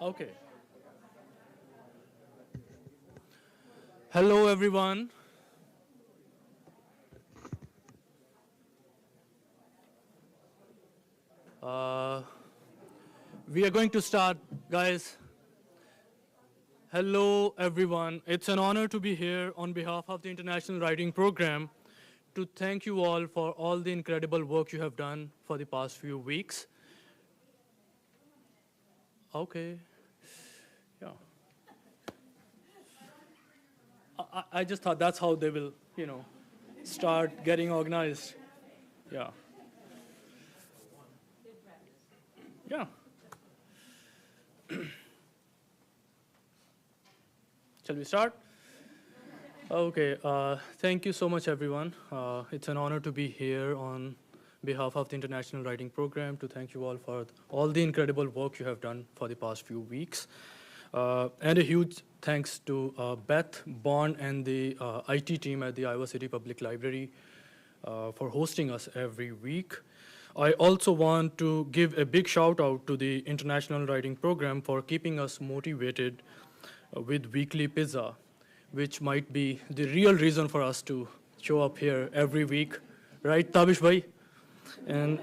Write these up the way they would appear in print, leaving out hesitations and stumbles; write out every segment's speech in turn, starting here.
Okay. Hello, everyone. Uh, we are going to start, guys. Hello, everyone. It's an honor to be here on behalf of the International Writing Program to thank you all for all the incredible work you have done for the past few weeks. Okay. Yeah. I just thought that's how they will, start getting organized. Yeah. Yeah. Shall we start? Okay. Thank you so much, everyone. It's an honor to be here on behalf of the International Writing Program to thank you all for all the incredible work you have done for the past few weeks. And a huge thanks to Beth, Bond, and the IT team at the Iowa City Public Library for hosting us every week. I also want to give a big shout out to the International Writing Program for keeping us motivated with weekly pizza, which might be the real reason for us to show up here every week, right, Tabish bhai? And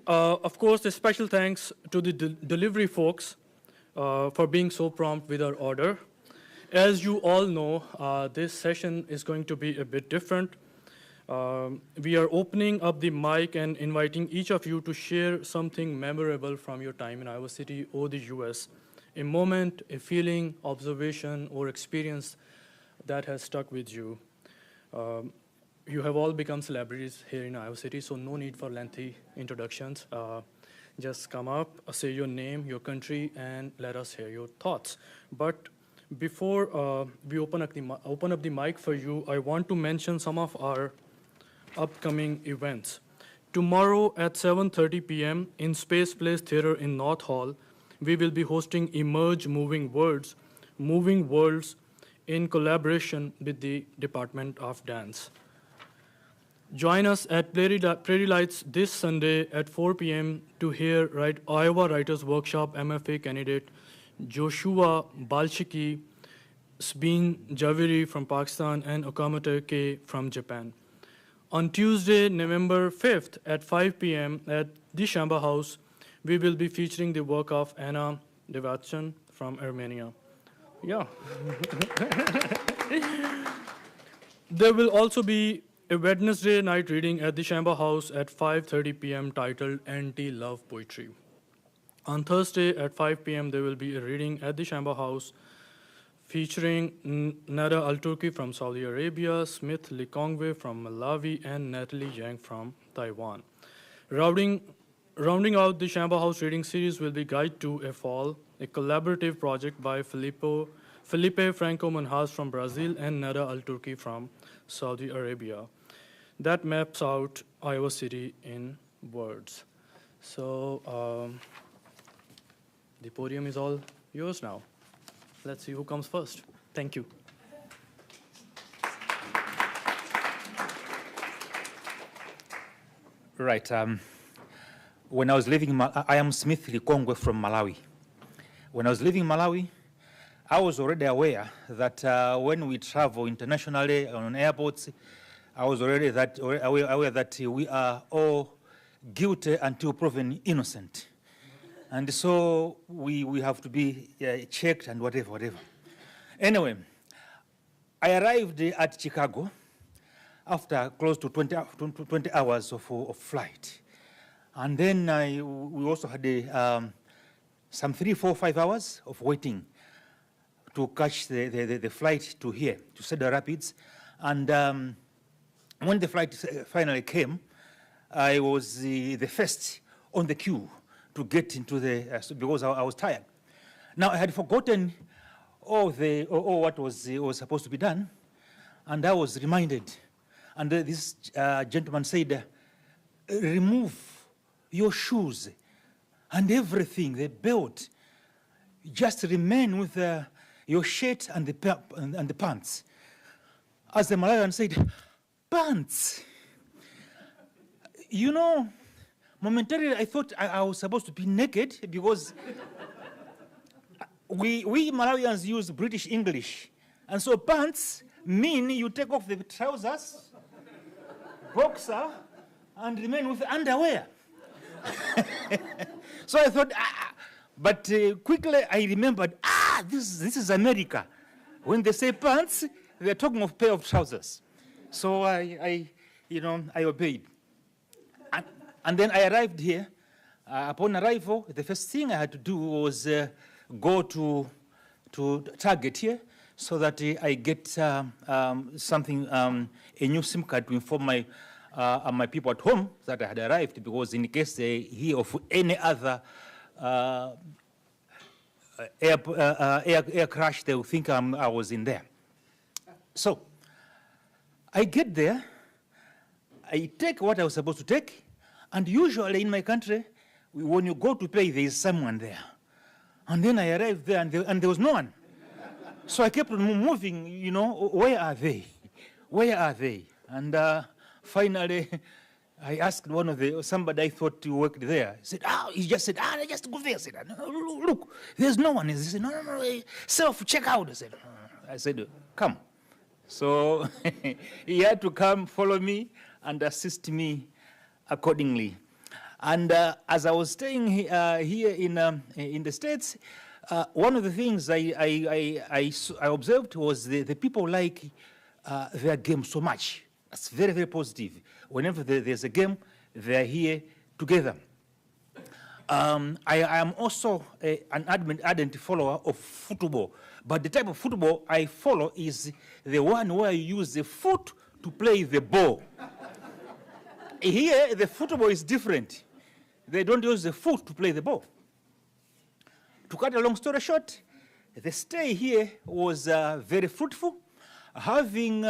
of course, a special thanks to the delivery folks for being so prompt with our order. As you all know, this session is going to be a bit different. We are opening up the mic and inviting each of you to share something memorable from your time in Iowa City or the US. A moment, a feeling, observation, or experience that has stuck with you. You have all become celebrities here in Iowa City, so no need for lengthy introductions. Just come up, say your name, your country, and let us hear your thoughts. But before we open up the mic for you, I want to mention some of our upcoming events. Tomorrow at 7:30 p.m. in Space Place Theater in North Hall, we will be hosting Emerge Moving Worlds in collaboration with the Department of Dance. Join us at Prairie Lights this Sunday at 4 p.m. to hear Iowa Writers Workshop MFA candidate Joshua Balshiki, Sbeen Javeri from Pakistan, and Okamata K from Japan. On Tuesday, November 5th at 5 p.m. at the Shamba House, we will be featuring the work of Anna Devachan from Armenia. Yeah. There will also be a Wednesday night reading at the Shamba House at 5:30 p.m. titled Anti-Love Poetry. On Thursday at 5 p.m. there will be a reading at the Shamba House featuring Nada Al-Turki from Saudi Arabia, Smith Likongwe from Malawi, and Natalie Yang from Taiwan. Rounding out the Shamba House reading series will be Guide to a Fall, a collaborative project by Felipe Franco Manhas from Brazil and Nada Al-Turki from Saudi Arabia that maps out Iowa City in words. So the podium is all yours now. Let's see who comes first. Thank you. Right. When I was living, I am Smith Likongwe from Malawi. When I was living in Malawi, I was already aware that when we travel internationally on airports, I was already aware that we are all guilty until proven innocent. And so we have to be checked and whatever. Anyway, I arrived at Chicago after close to 20 hours of flight. And then we also had some 3, 4, 5 hours of waiting to catch the flight to here, to Cedar Rapids. And when the flight finally came, I was the first on the queue to get into because I was tired. Now, I had forgotten all what was supposed to be done, and I was reminded. And this gentleman said, remove your shoes and everything, the belt. Just remain with your shirt and the pants. As the Malayan said, pants. You know, momentarily I thought I was supposed to be naked because we Malawians use British English. And so pants mean you take off the trousers, boxer, and remain with underwear. So I thought, but quickly I remembered, this is America. When they say pants, they're talking of pair of trousers. So I obeyed. And then I arrived here. Upon arrival, the first thing I had to do was go to Target here so that I get something, a new SIM card to inform my people at home that I had arrived, because in case they hear of any other air crash, they will think I was in there. So I get there, I take what I was supposed to take, and usually in my country, when you go to pay, there is someone there. And then I arrived there, and there was no one. So I kept on moving, where are they? Where are they? And finally, I asked somebody I thought worked there. He just said, just go there. I said, no, look, there's no one. He said, no, self-checkout. I said, come. So he had to come, follow me, and assist me accordingly. And as I was staying here in the States, one of the things I observed was the people like their game so much. That's very, very positive. Whenever there's a game, they're here together. I am also an ardent follower of football, but the type of football I follow is the one where you use the foot to play the ball. Here, the football is different. They don't use the foot to play the ball. To cut a long story short, the stay here was very fruitful, having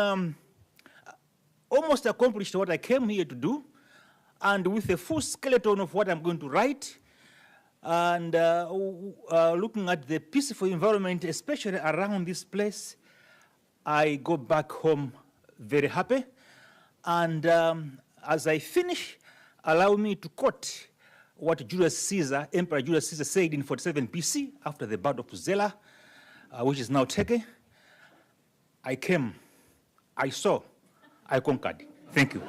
almost accomplished what I came here to do, and with a full skeleton of what I'm going to write, and looking at the peaceful environment, especially around this place, I go back home very happy. And as I finish, allow me to quote what Emperor Julius Caesar said in 47 BC after the Battle of Zela, which is now Turkey. I came, I saw, I conquered. Thank you.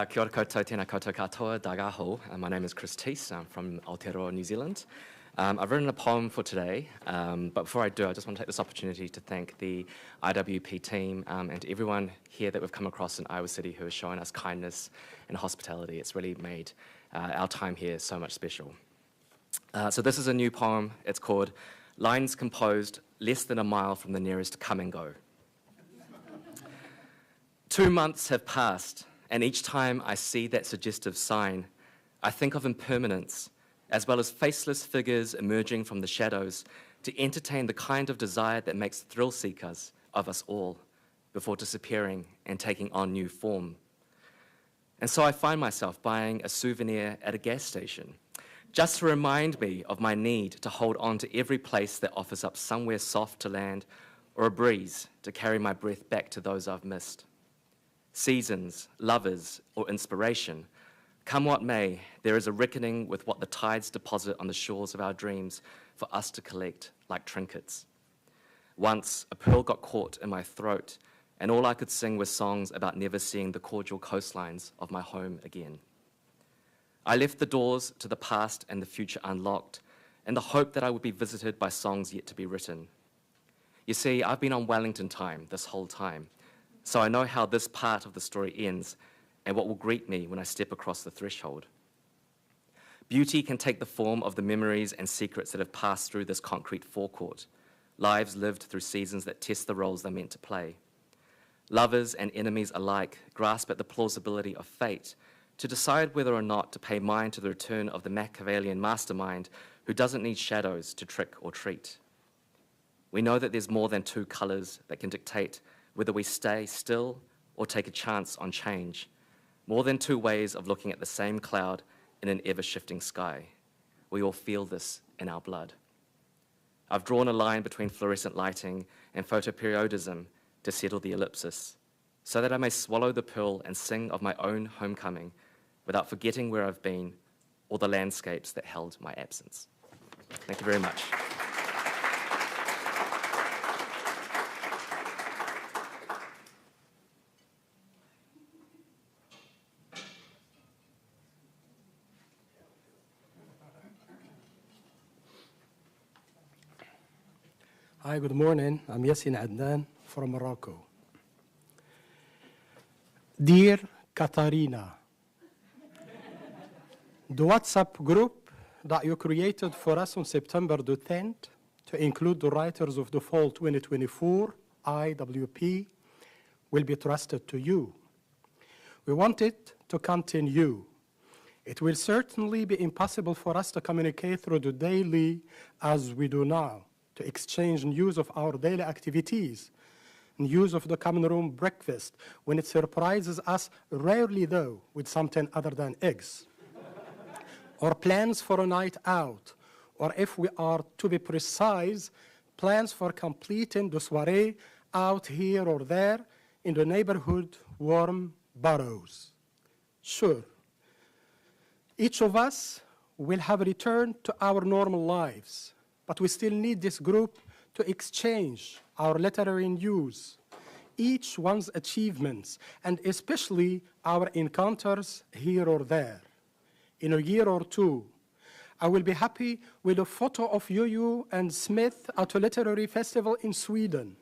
Kia ora koutou, tēnā koutou katoa, daga ho. My name is Chris Teese. I'm from Aotearoa, New Zealand. I've written a poem for today, but before I do, I just want to take this opportunity to thank the IWP team and everyone here that we've come across in Iowa City who has shown us kindness and hospitality. It's really made our time here so much special. So this is a new poem. It's called Lines Composed Less Than a Mile from the Nearest Come and Go. 2 months have passed, and each time I see that suggestive sign, I think of impermanence, as well as faceless figures emerging from the shadows to entertain the kind of desire that makes thrill seekers of us all before disappearing and taking on new form. And so I find myself buying a souvenir at a gas station, just to remind me of my need to hold on to every place that offers up somewhere soft to land or a breeze to carry my breath back to those I've missed. Seasons, lovers, or inspiration, come what may, there is a reckoning with what the tides deposit on the shores of our dreams for us to collect like trinkets. Once, a pearl got caught in my throat, and all I could sing was songs about never seeing the cordial coastlines of my home again. I left the doors to the past and the future unlocked, in the hope that I would be visited by songs yet to be written. You see, I've been on Wellington time this whole time, so I know how this part of the story ends and what will greet me when I step across the threshold. Beauty can take the form of the memories and secrets that have passed through this concrete forecourt, lives lived through seasons that test the roles they're meant to play. Lovers and enemies alike grasp at the plausibility of fate to decide whether or not to pay mind to the return of the Machiavellian mastermind who doesn't need shadows to trick or treat. We know that there's more than two colors that can dictate whether we stay still or take a chance on change, more than two ways of looking at the same cloud in an ever-shifting sky. we all feel this in our blood. I've drawn a line between fluorescent lighting and photoperiodism to settle the ellipsis, so that I may swallow the pill and sing of my own homecoming without forgetting where I've been or the landscapes that held my absence. Thank you very much. Hi, good morning. I'm Yassin Adnan from Morocco. Dear Katarina, the WhatsApp group that you created for us on September the 10th to include the writers of the Fall 2024 IWP will be trusted to you. We want it to continue. It will certainly be impossible for us to communicate through the daily as we do now, to exchange news of our daily activities, news of the common room breakfast, when it surprises us, rarely though, with something other than eggs, or plans for a night out, or if we are to be precise, plans for completing the soiree out here or there in the neighborhood warm boroughs. Sure, each of us will have returned to our normal lives, but we still need this group to exchange our literary news, each one's achievements, and especially our encounters here or there. In a year or two, I will be happy with a photo of Yuyu and Smith at a literary festival in Sweden,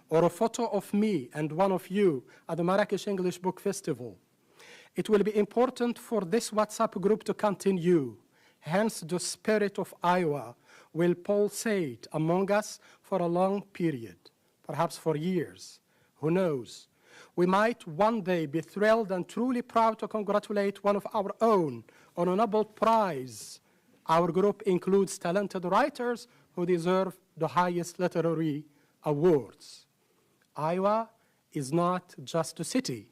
or a photo of me and one of you at the Marrakesh English Book Festival. It will be important for this WhatsApp group to continue, hence the spirit of Iowa will pulsate among us for a long period, perhaps for years. Who knows? We might one day be thrilled and truly proud to congratulate one of our own on a Nobel Prize. Our group includes talented writers who deserve the highest literary awards. Iowa is not just a city.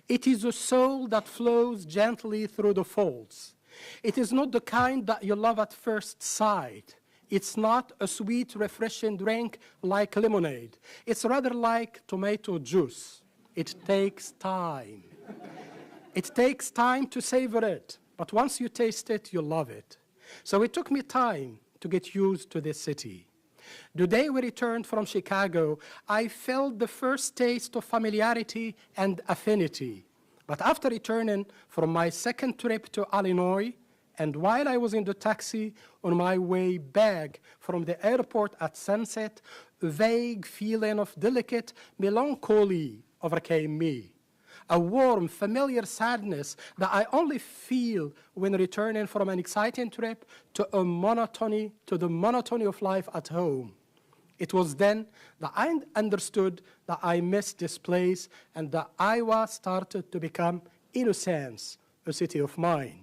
It is a soul that flows gently through the folds. It is not the kind that you love at first sight. It's not a sweet, refreshing drink like lemonade. It's rather like tomato juice. It takes time. It takes time to savor it, but once you taste it, you love it. So it took me time to get used to this city. The day we returned from Chicago, I felt the first taste of familiarity and affinity. But after returning from my second trip to Illinois, and while I was in the taxi on my way back from the airport at sunset, a vague feeling of delicate melancholy overcame me. A warm, familiar sadness that I only feel when returning from an exciting trip to the monotony of life at home. It was then that I understood that I missed this place and that Iowa started to become, in a sense, a city of mine.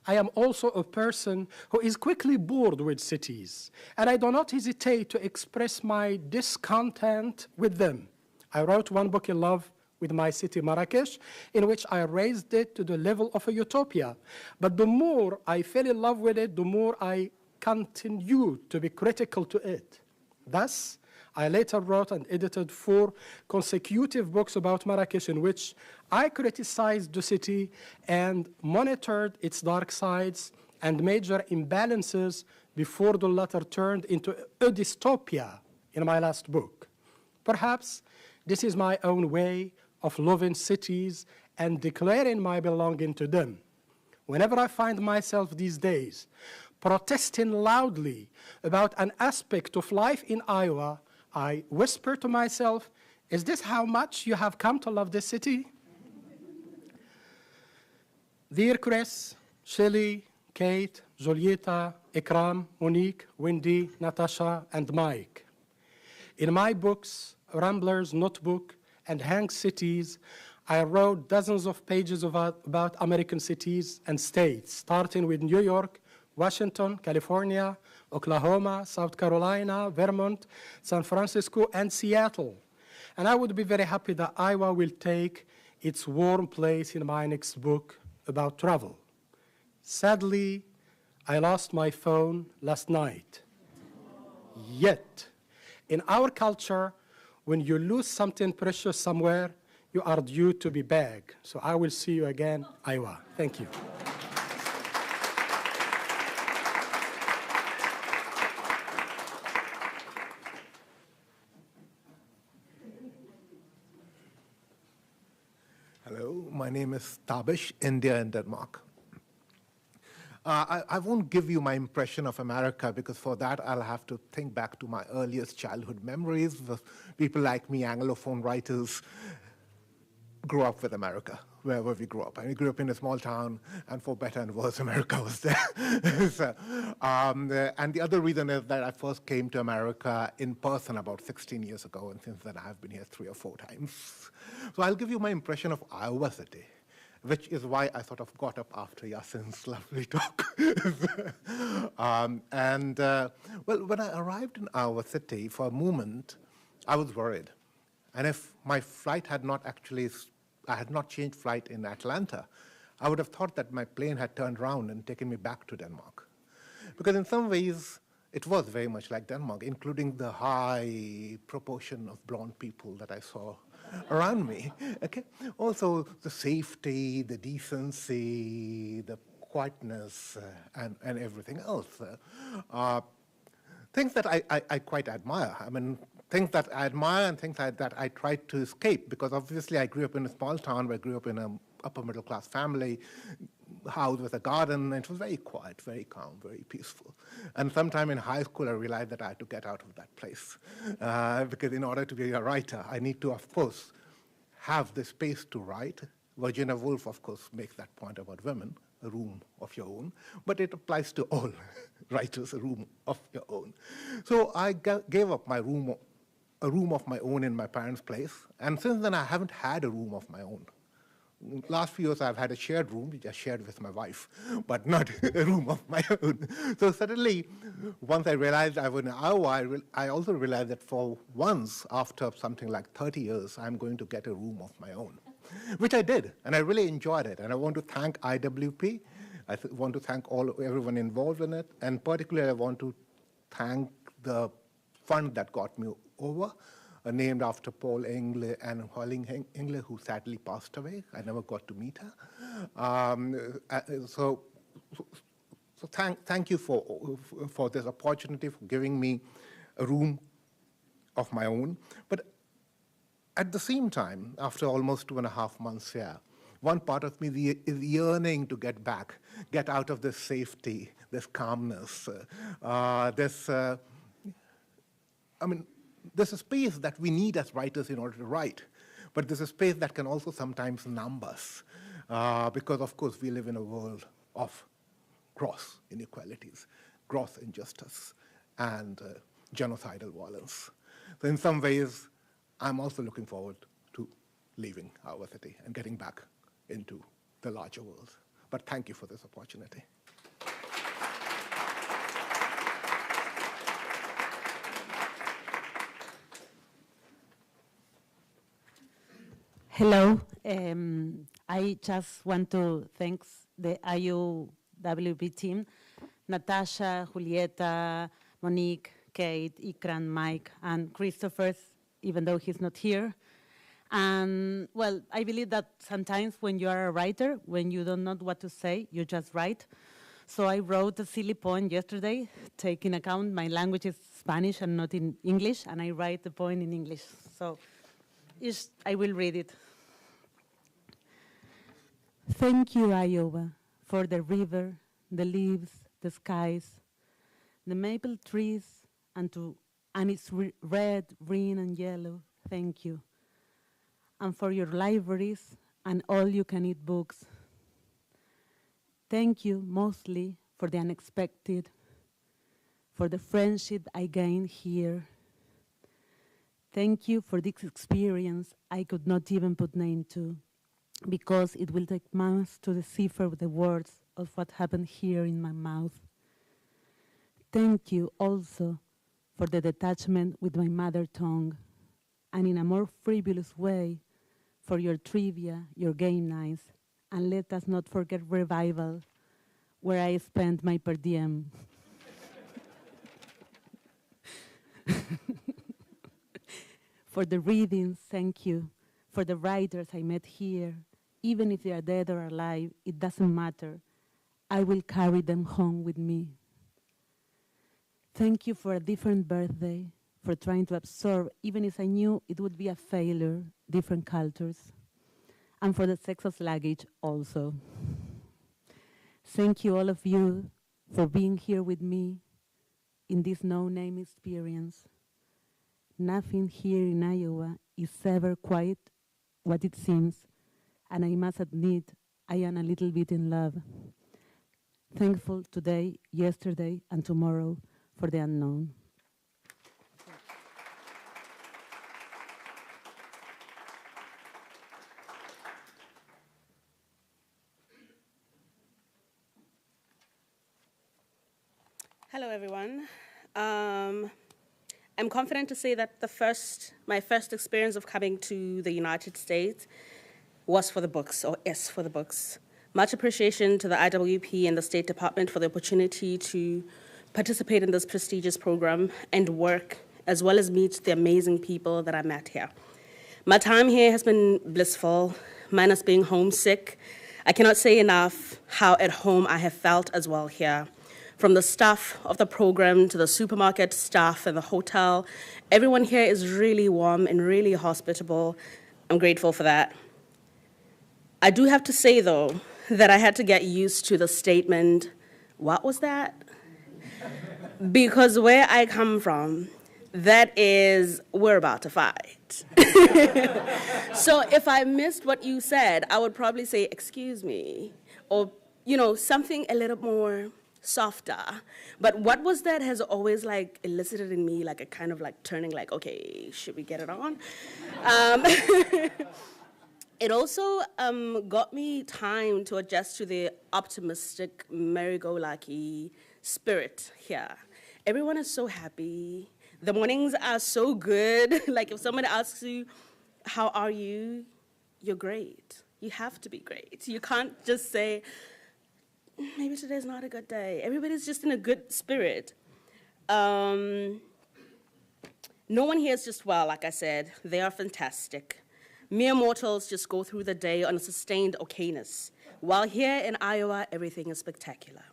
I am also a person who is quickly bored with cities, and I do not hesitate to express my discontent with them. I wrote one book in love with my city, Marrakesh, in which I raised it to the level of a utopia. But the more I fell in love with it, the more I continued to be critical to it. Thus, I later wrote and edited 4 consecutive books about Marrakesh in which I criticized the city and monitored its dark sides and major imbalances before the latter turned into a dystopia in my last book. Perhaps this is my own way of loving cities and declaring my belonging to them. Whenever I find myself these days protesting loudly about an aspect of life in Iowa, I whisper to myself, is this how much you have come to love this city? Dear Chris, Shelley, Kate, Julieta, Ikram, Monique, Wendy, Natasha, and Mike. In my books, Rambler's Notebook and Hank's Cities, I wrote dozens of pages about American cities and states, starting with New York, Washington, California, Oklahoma, South Carolina, Vermont, San Francisco, and Seattle. And I would be very happy that Iowa will take its warm place in my next book about travel. Sadly, I lost my phone last night. Yet, in our culture, when you lose something precious somewhere, you are due to be back. So I will see you again, Iowa. Thank you. Hello, my name is Tabish, India and Denmark. I won't give you my impression of America because for that I'll have to think back to my earliest childhood memories. People like me, Anglophone writers, grew up with America, wherever we grew up. And we grew up in a small town, and for better and worse, America was there. And the other reason is that I first came to America in person about 16 years ago, and since then I've been here 3 or 4 times. So I'll give you my impression of Iowa City, which is why I sort of got up after Yasin's lovely talk. Well, when I arrived in Iowa City, for a moment, I was worried. And if my flight had not I had not changed flight in Atlanta, I would have thought that my plane had turned around and taken me back to Denmark. Because in some ways, it was very much like Denmark, including the high proportion of blonde people that I saw around me. Okay. Also, the safety, the decency, the quietness, and everything else. Things that I quite admire. I mean, things that I admire and things that I tried to escape, because obviously I grew up in a small town where I grew up in an upper middle class family, house with a garden, and it was very quiet, very calm, very peaceful. And sometime in high school I realized that I had to get out of that place, because in order to be a writer, I need to, of course, have the space to write. Virginia Woolf, of course, makes that point about women, a room of your own, but it applies to all writers, a room of your own. So I gave up my room, a room of my own in my parents' place, and since then I haven't had a room of my own. Last few years I've had a shared room, which I shared with my wife, but not a room of my own. So suddenly, once I realized I was in Iowa, I also realized that for once, after something like 30 years, I'm going to get a room of my own, which I did, and I really enjoyed it. And I want to thank IWP. I want to thank everyone involved in it, and particularly I want to thank the fund that got me over, named after Paul Engle and Holling Engle, who sadly passed away. I never got to meet her. So thank you for this opportunity, for giving me a room of my own. But at the same time, after almost 2.5 months here, one part of me is yearning to get back, get out of this safety, this calmness, there's a space that we need as writers in order to write, but there's a space that can also sometimes numb us, because, of course, we live in a world of gross inequalities, gross injustice, and genocidal violence. So in some ways, I'm also looking forward to leaving our city and getting back into the larger world. But thank you for this opportunity. Hello. I just want to thank the IUWP team, Natasha, Julieta, Monique, Kate, Ikran, Mike, and Christopher, even though he's not here. And, well, I believe that sometimes when you are a writer, when you don't know what to say, you just write. So I wrote a silly poem yesterday, taking account my language is Spanish and not in English, and I write the poem in English. So I will read it. Thank you, Iowa, for the river, the leaves, the skies, the maple trees, and its red, green, and yellow. Thank you. And for your libraries and all you can eat books. Thank you mostly for the unexpected, for the friendship I gained here. Thank you for this experience I could not even put name to, because it will take months to decipher the words of what happened here in my mouth. Thank you also for the detachment with my mother tongue, and in a more frivolous way, for your trivia, your game nights, and let us not forget Revival, where I spend my per diem. For the readings, thank you. For the writers I met here, even if they are dead or alive, it doesn't matter. I will carry them home with me. Thank you for a different birthday, for trying to absorb, even if I knew it would be a failure, different cultures. And for the sexless luggage also. Thank you, all of you, for being here with me in this no-name experience. Nothing here in Iowa is ever quite what it seems, and I must admit I am a little bit in love. Thankful today, yesterday, and tomorrow for the unknown. Hello, everyone. I'm confident to say that my first experience of coming to the United States was for the books, or is for the books. Much appreciation to the IWP and the State Department for the opportunity to participate in this prestigious program and work, as well as meet the amazing people that I met here. My time here has been blissful, minus being homesick. I cannot say enough how at home I have felt as well here. From the staff of the program to the supermarket staff and the hotel, everyone here is really warm and really hospitable. I'm grateful for that. I do have to say, though, that I had to get used to the statement, "What was that?" Because where I come from, that is, we're about to fight. So if I missed what you said, I would probably say, "Excuse me," or, something a little more softer. But what was that has always elicited in me a kind of turning okay, should we get it on? It also got me time to adjust to the optimistic, merry-go-lucky spirit here. Everyone is so happy. The mornings are so good. If someone asks you, how are you? You're great. You have to be great. You can't just say, maybe today's not a good day. Everybody's just in a good spirit. No one here is just well, like I said. They are fantastic. Mere mortals just go through the day on a sustained okayness, while here in Iowa, everything is spectacular.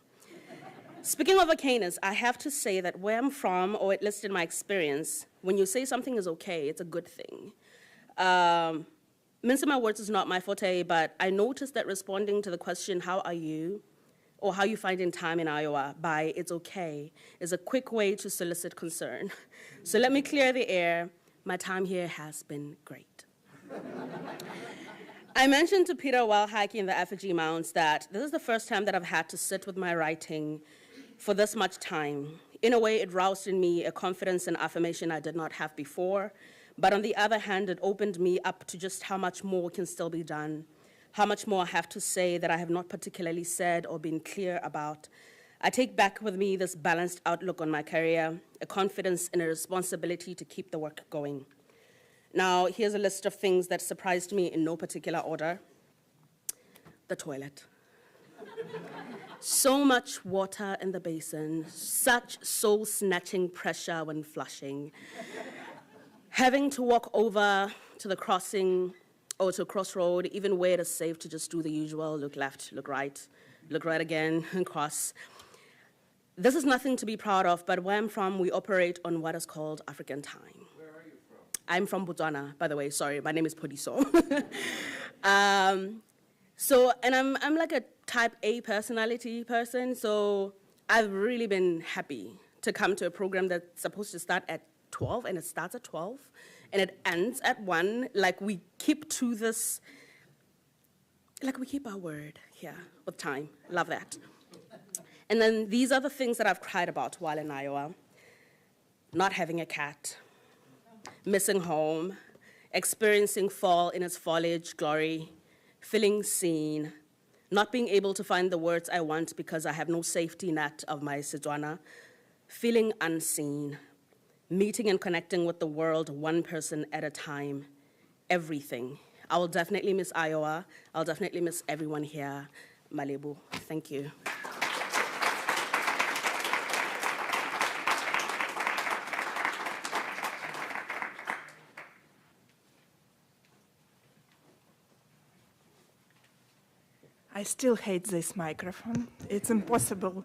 Speaking of okayness, I have to say that where I'm from, or at least in my experience, when you say something is okay, it's a good thing. Mincing my words is not my forte, but I noticed that responding to the question, how are you, or how you finding time in Iowa, by it's okay, is a quick way to solicit concern. So let me clear the air. My time here has been great. I mentioned to Peter while hiking the Effigy Mounts that this is the first time that I've had to sit with my writing for this much time. In a way, it roused in me a confidence and affirmation I did not have before, but on the other hand, it opened me up to just how much more can still be done, how much more I have to say that I have not particularly said or been clear about. I take back with me this balanced outlook on my career, a confidence and a responsibility to keep the work going. Now, here's a list of things that surprised me in no particular order. The toilet. So much water in the basin, such soul-snatching pressure when flushing. Having to walk over to the crossing or to a crossroad, even where it is safe to just do the usual, look left, look right again, and cross. This is nothing to be proud of, but where I'm from, we operate on what is called African time. I'm from Botswana, by the way. Sorry, my name is Podiso. And I'm like a type A personality person, so I've really been happy to come to a program that's supposed to start at 12, and it starts at 12, and it ends at 1. We keep to this, we keep our word here with time. Love that. And then these are the things that I've cried about while in Iowa. Not having a cat. Missing home, experiencing fall in its foliage glory, feeling seen, not being able to find the words I want because I have no safety net of my Setswana, feeling unseen, meeting and connecting with the world one person at a time, everything. I will definitely miss Iowa. I'll definitely miss everyone here. Malibu, thank you. I still hate this microphone. It's impossible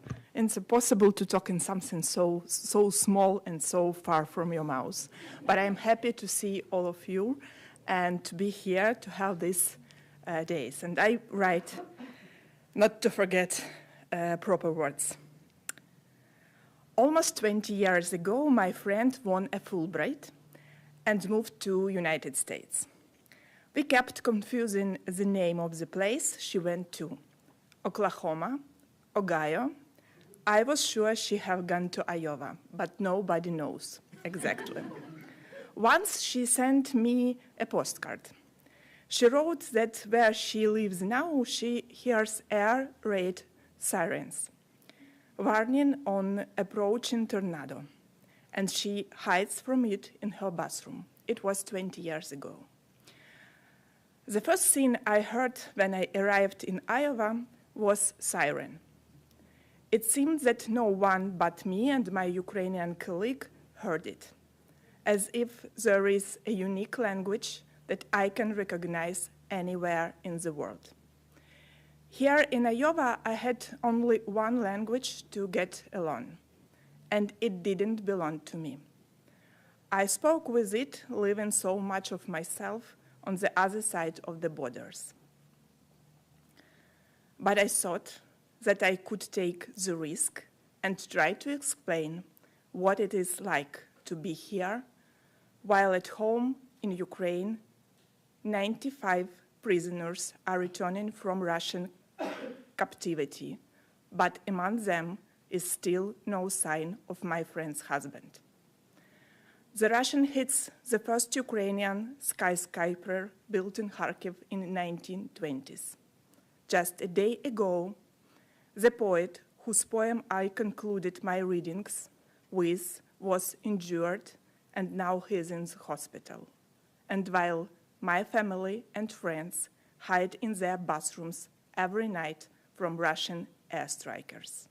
to talk in something so small and so far from your mouth. But I'm happy to see all of you and to be here to have these days. And I write, not to forget proper words. Almost 20 years ago, my friend won a Fulbright and moved to United States. We kept confusing the name of the place she went to. Oklahoma, Ohio. I was sure she had gone to Iowa, but nobody knows exactly. Once she sent me a postcard. She wrote that where she lives now, she hears air raid sirens, warning on approaching tornado, and she hides from it in her bathroom. It was 20 years ago. The first thing I heard when I arrived in Iowa was siren. It seemed that no one but me and my Ukrainian colleague heard it, as if there is a unique language that I can recognize anywhere in the world. Here in Iowa, I had only one language to get along, and it didn't belong to me. I spoke with it, leaving so much of myself on the other side of the borders. But I thought that I could take the risk and try to explain what it is like to be here, while at home in Ukraine, 95 prisoners are returning from Russian captivity, but among them is still no sign of my friend's husband. The Russian hits the first Ukrainian skyscraper built in Kharkiv in the 1920s. Just a day ago, the poet whose poem I concluded my readings with was injured, and now he is in the hospital. And while my family and friends hide in their bathrooms every night from Russian airstrikers.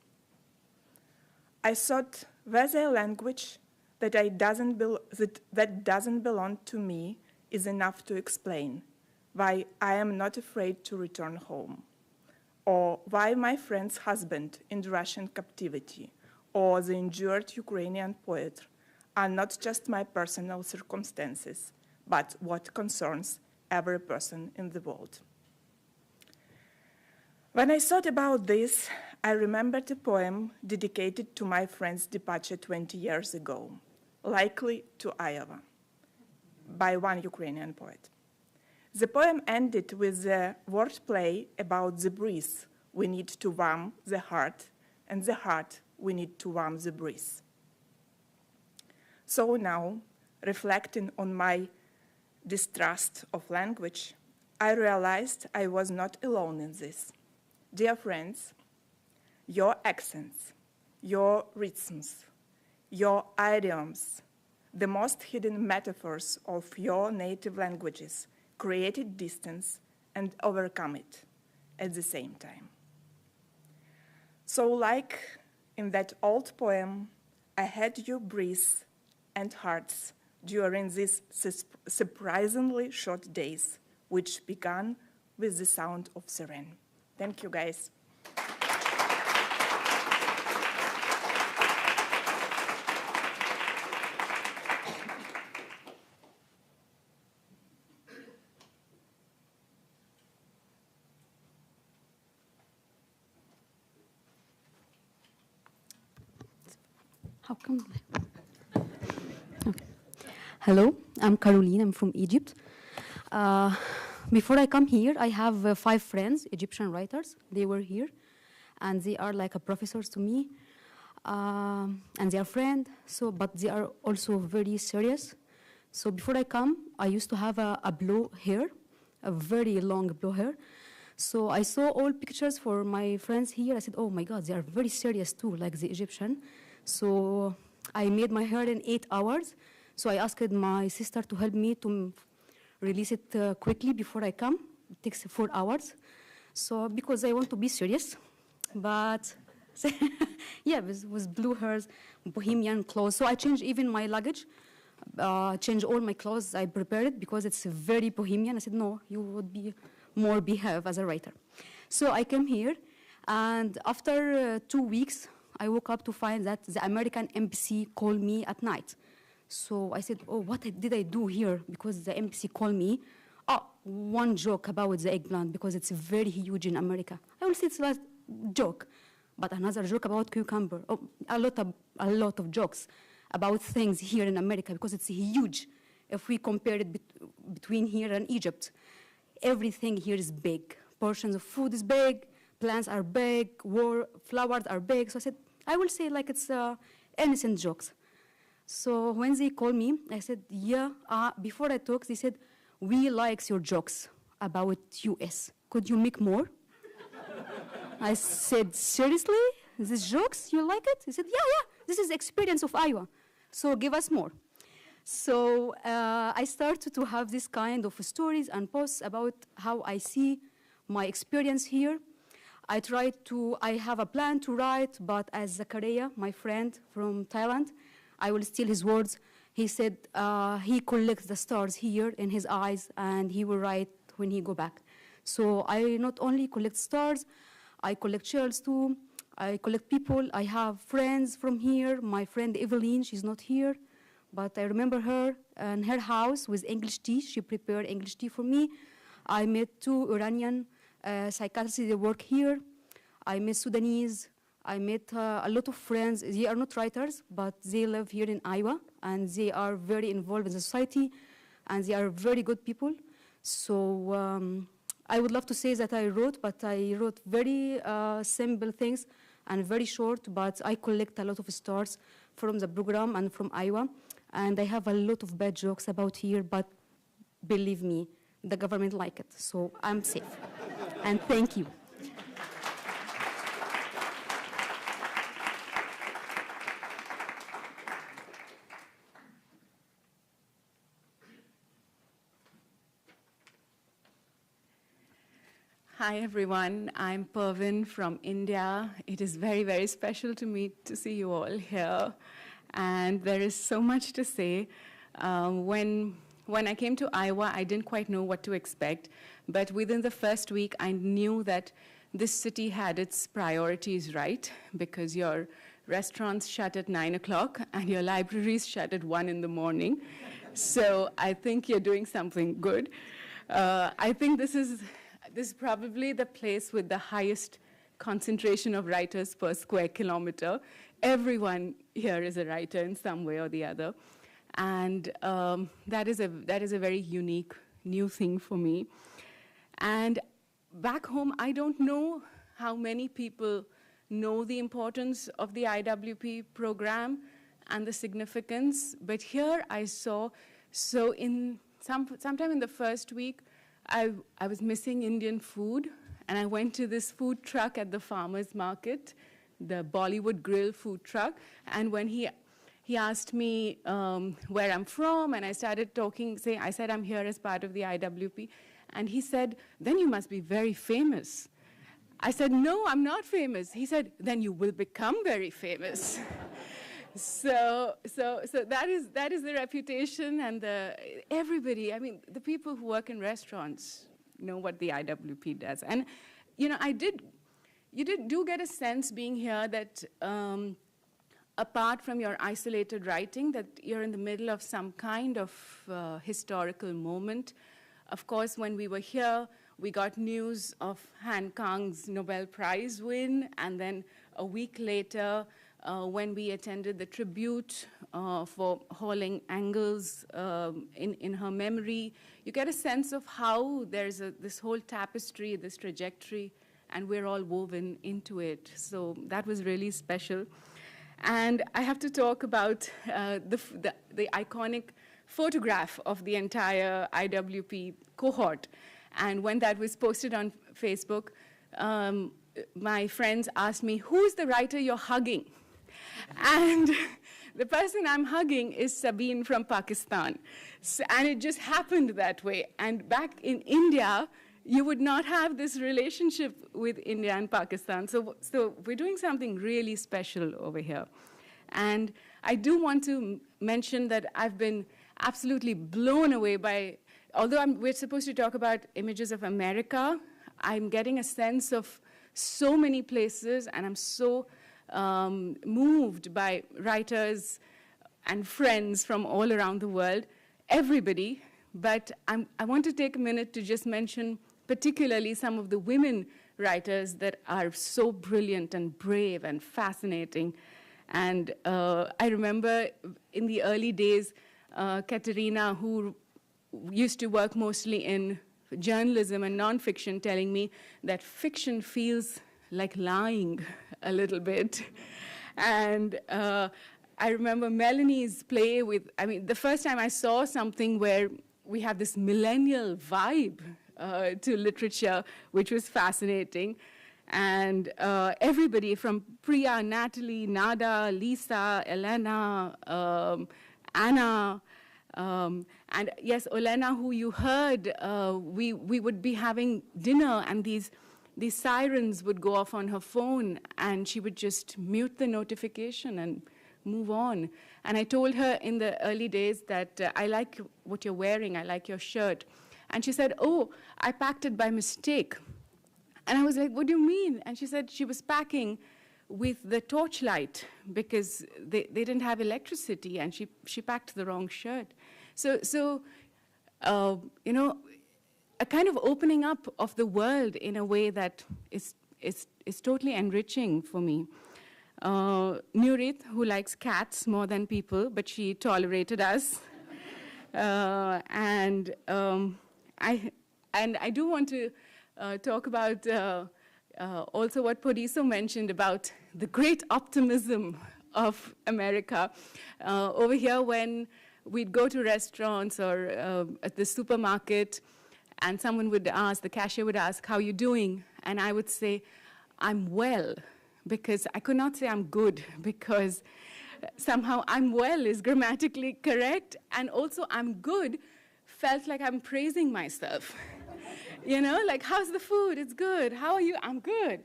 I thought whether a language that doesn't belong to me is enough to explain why I am not afraid to return home, or why my friend's husband in Russian captivity or the injured Ukrainian poet are not just my personal circumstances, but what concerns every person in the world. When I thought about this, I remembered a poem dedicated to my friend's departure 20 years ago, likely to Iowa, by one Ukrainian poet. The poem ended with a wordplay about the breeze we need to warm the heart, and the heart we need to warm the breeze. So now, reflecting on my distrust of language, I realized I was not alone in this. Dear friends, your accents, your rhythms, your idioms, the most hidden metaphors of your native languages created distance and overcome it at the same time. So like in that old poem, I had you breathe and hearts during these surprisingly short days, which began with the sound of siren. Thank you, guys. How come? Okay. Hello, I'm Caroline. I'm from Egypt. Before I come here, I have 5 friends, Egyptian writers. They were here, and they are like professors to me, and they are friends. But they are also very serious. So before I come, I used to have a blue hair, a very long blue hair. So I saw all pictures for my friends here. I said, oh my God, they are very serious too, like the Egyptian. So I made my hair in 8 hours. So I asked my sister to help me to release it quickly before I come. It takes 4 hours. So because I want to be serious, but yeah, with blue hairs, bohemian clothes. So I changed even my luggage, changed all my clothes. I prepared it because it's very bohemian. I said, no, you would be more behave as a writer. So I came here, and after 2 weeks, I woke up to find that the American embassy called me at night. So I said, oh, what did I do here? Because the embassy called me. Oh, one joke about the eggplant, because it's very huge in America. I will say it's a joke. But another joke about cucumber. Oh, a lot of jokes about things here in America, because it's huge. If we compare it between here and Egypt, everything here is big. Portions of food is big, plants are big, flowers are big. So I said, I will say like it's innocent jokes. So when they called me, I said, yeah, before I talk, they said, we like your jokes about US. Could you make more? I said, seriously? These jokes, you like it? He said, yeah, this is experience of Iowa. So give us more. So I started to have this kind of stories and posts about how I see my experience here. I have a plan to write, but as Zakaria, my friend from Thailand, I will steal his words. He said he collects the stars here in his eyes, and he will write when he go back. So I not only collect stars, I collect shells too. I collect people. I have friends from here. My friend Evelyn, she's not here, but I remember her in her house with English tea. She prepared English tea for me. I met 2 Iranian psychiatrists that work here. I met Sudanese. I met a lot of friends. They are not writers, but they live here in Iowa, and they are very involved in the society, and they are very good people. So I would love to say that I wrote, but I wrote very simple things and very short, but I collect a lot of stars from the program and from Iowa, and I have a lot of bad jokes about here, but believe me, the government like it, so I'm safe. And thank you. Hi, everyone. I'm Pervin from India. It is very, very special to me to see you all here. And there is so much to say. When I came to Iowa, I didn't quite know what to expect. But within the first week, I knew that this city had its priorities right, because your restaurants shut at 9 o'clock and your libraries shut at 1 in the morning. So I think you're doing something good. I think this is probably the place with the highest concentration of writers per square kilometer. Everyone here is a writer in some way or the other. And that is a very unique, new thing for me. And back home, I don't know how many people know the importance of the IWP program and the significance, but here I saw, so in sometime in the first week, I was missing Indian food, and I went to this food truck at the farmer's market, the Bollywood Grill food truck, and when he asked me where I'm from, and I started talking, I said I'm here as part of the IWP, and he said, then you must be very famous. I said, no, I'm not famous. He said, then you will become very famous. So that is the reputation, and everybody. I mean, the people who work in restaurants know what the IWP does, and you know, you do get a sense being here that apart from your isolated writing, that you're in the middle of some kind of historical moment. Of course, when we were here, we got news of Han Kang's Nobel Prize win, and then a week later, when we attended the tribute for Hauling Angles in her memory, you get a sense of how there's this whole tapestry, this trajectory, and we're all woven into it. So that was really special. And I have to talk about the iconic photograph of the entire IWP cohort. And when that was posted on Facebook, my friends asked me, who's the writer you're hugging? And the person I'm hugging is Sabine from Pakistan. And it just happened that way. And back in India, you would not have this relationship with India and Pakistan. So we're doing something really special over here. And I do want to mention that I've been absolutely blown away by, although we're supposed to talk about images of America, I'm getting a sense of so many places, and I'm so moved by writers and friends from all around the world, everybody. But I want to take a minute to just mention particularly some of the women writers that are so brilliant and brave and fascinating. And I remember in the early days, Katerina, who used to work mostly in journalism and nonfiction, telling me that fiction feels like lying a little bit. And I remember Melanie's play with, I mean, the first time I saw something where we have this millennial vibe to literature, which was fascinating. And everybody from Priya, Natalie, Nada, Lisa, Elena, Anna, and yes, Olena, who you heard, we would be having dinner, and these sirens would go off on her phone, and she would just mute the notification and move on. And I told her in the early days that I like what you're wearing, I like your shirt. And she said, oh, I packed it by mistake. And I was like, what do you mean? And she said she was packing with the torchlight because they didn't have electricity, and she packed the wrong shirt. So you know, a kind of opening up of the world in a way that is totally enriching for me. Nurit, who likes cats more than people, but she tolerated us. And I do want to talk about also what Podiso mentioned about the great optimism of America. Over here, when we'd go to restaurants or at the supermarket, and someone would ask, the cashier would ask, how are you doing? And I would say, I'm well, because I could not say I'm good, because somehow I'm well is grammatically correct, and also I'm good felt like I'm praising myself. You know, like, how's the food? It's good. How are you? I'm good.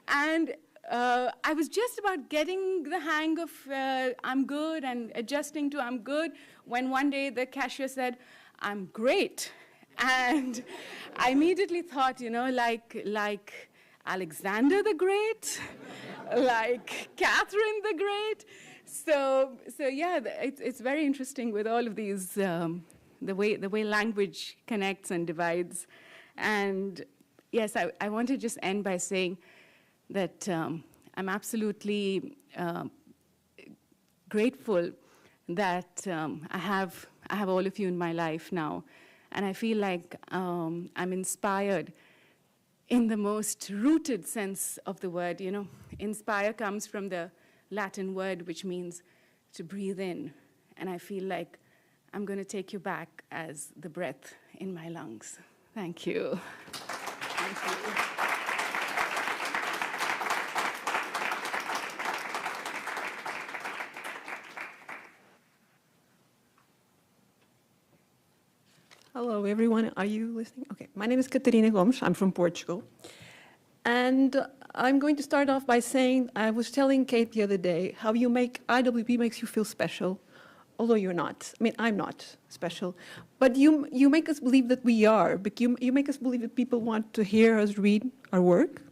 And I was just about getting the hang of I'm good and adjusting to I'm good when one day the cashier said, I'm great. And I immediately thought, you know, like Alexander the Great, like Catherine the Great. So yeah, it's very interesting with all of these, the way language connects and divides. And yes, I want to just end by saying that I'm absolutely grateful that I have all of you in my life now. And I feel like I'm inspired in the most rooted sense of the word. You know, inspire comes from the Latin word, which means to breathe in. And I feel like I'm going to take you back as the breath in my lungs. Thank you. Thank you. Hello, everyone. Are you listening? Okay. My name is Catarina Gomes. I'm from Portugal. And I'm going to start off by saying, I was telling Kate the other day how IWP makes you feel special, although you're not. I mean, I'm not special. But you make us believe that we are. But you make us believe that people want to hear us read our work.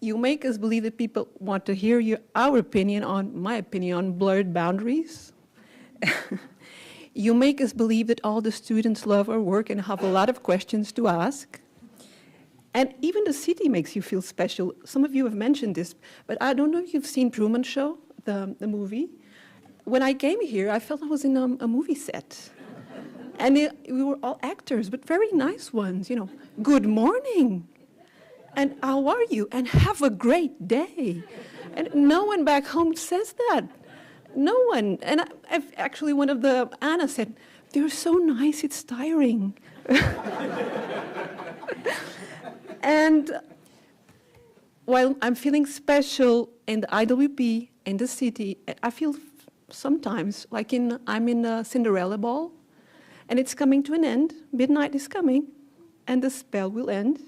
You make us believe that people want to hear my opinion on blurred boundaries. You make us believe that all the students love our work and have a lot of questions to ask. And even the city makes you feel special. Some of you have mentioned this, but I don't know if you've seen Truman Show, the movie. When I came here, I felt I was in a movie set. And we were all actors, but very nice ones, you know. Good morning, and how are you? And have a great day. And no one back home says that. No one. And actually, one of Anna said, they're so nice, it's tiring. And while I'm feeling special in the IWP, in the city, I feel sometimes like I'm in a Cinderella ball, and it's coming to an end. Midnight is coming, and the spell will end,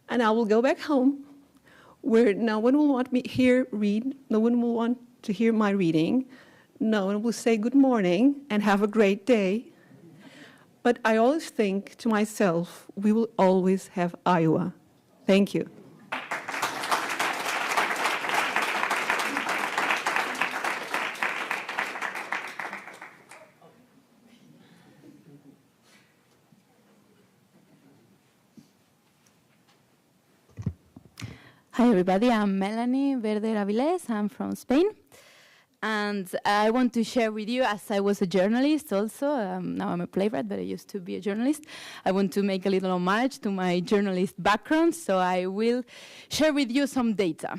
and I will go back home, where no one will want me here read, no one will want to hear my reading, no one will say good morning and have a great day. but I always think to myself, we will always have Iowa. Thank you. Hi, everybody. I'm Melanie Verde Avilés. I'm from Spain. And I want to share with you, as I was a journalist also, now I'm a playwright, but I used to be a journalist. I want to make a little homage to my journalist background, so I will share with you some data.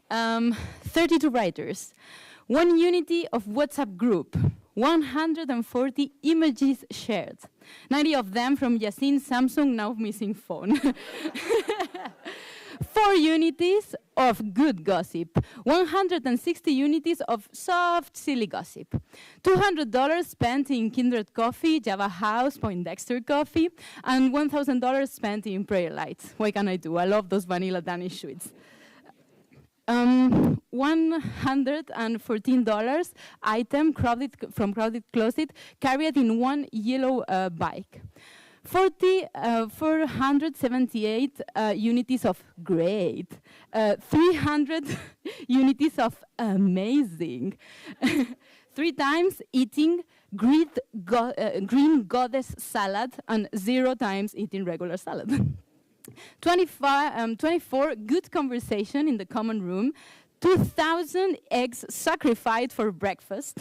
32 writers, 1 unity of WhatsApp group, 140 images shared, 90 of them from Yasin Samsung now missing phone. 4 unities of good gossip, 160 unities of soft, silly gossip, $200 spent in Kindred Coffee, Java House, Poindexter Coffee, and $1,000 spent in Prayer Lights. What can I do? I love those vanilla Danish sweets. $114 item from Crowded Closet carried in 1 yellow bike. 478 unities of great, 300 unities of amazing, 3 times eating green goddess salad and 0 times eating regular salad. 24 good conversation in the common room, 2,000 eggs sacrificed for breakfast,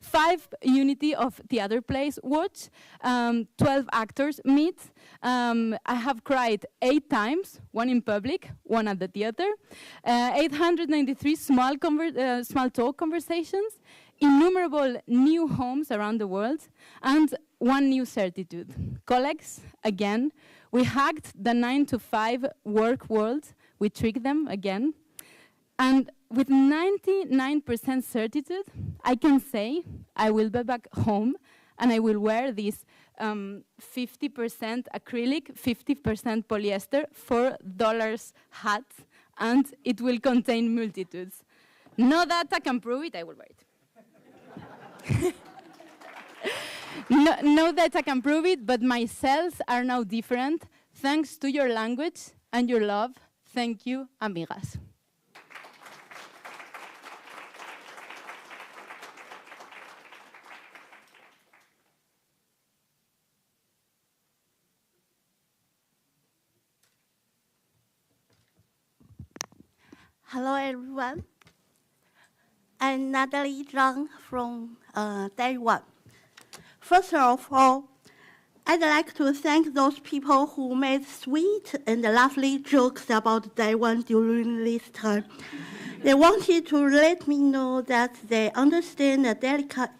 5 unity of theater plays watch, 12 actors meet. I have cried 8 times, 1 in public, 1 at the theater, 893 small talk conversations, innumerable new homes around the world, and 1 new certitude. Colleagues, again, we hacked the 9-to-5 work world. We tricked them again. And with 99% certitude, I can say I will be back home and I will wear this 50% acrylic, 50% polyester, $4 hat, and it will contain multitudes. No data can prove it, I will wear it. No data can prove it, but my cells are now different thanks to your language and your love. Thank you, amigas. Hello, everyone. I'm Natalie Zhang from Taiwan. First of all, I'd like to thank those people who made sweet and lovely jokes about Taiwan during this time. They wanted to let me know that they understand the delicate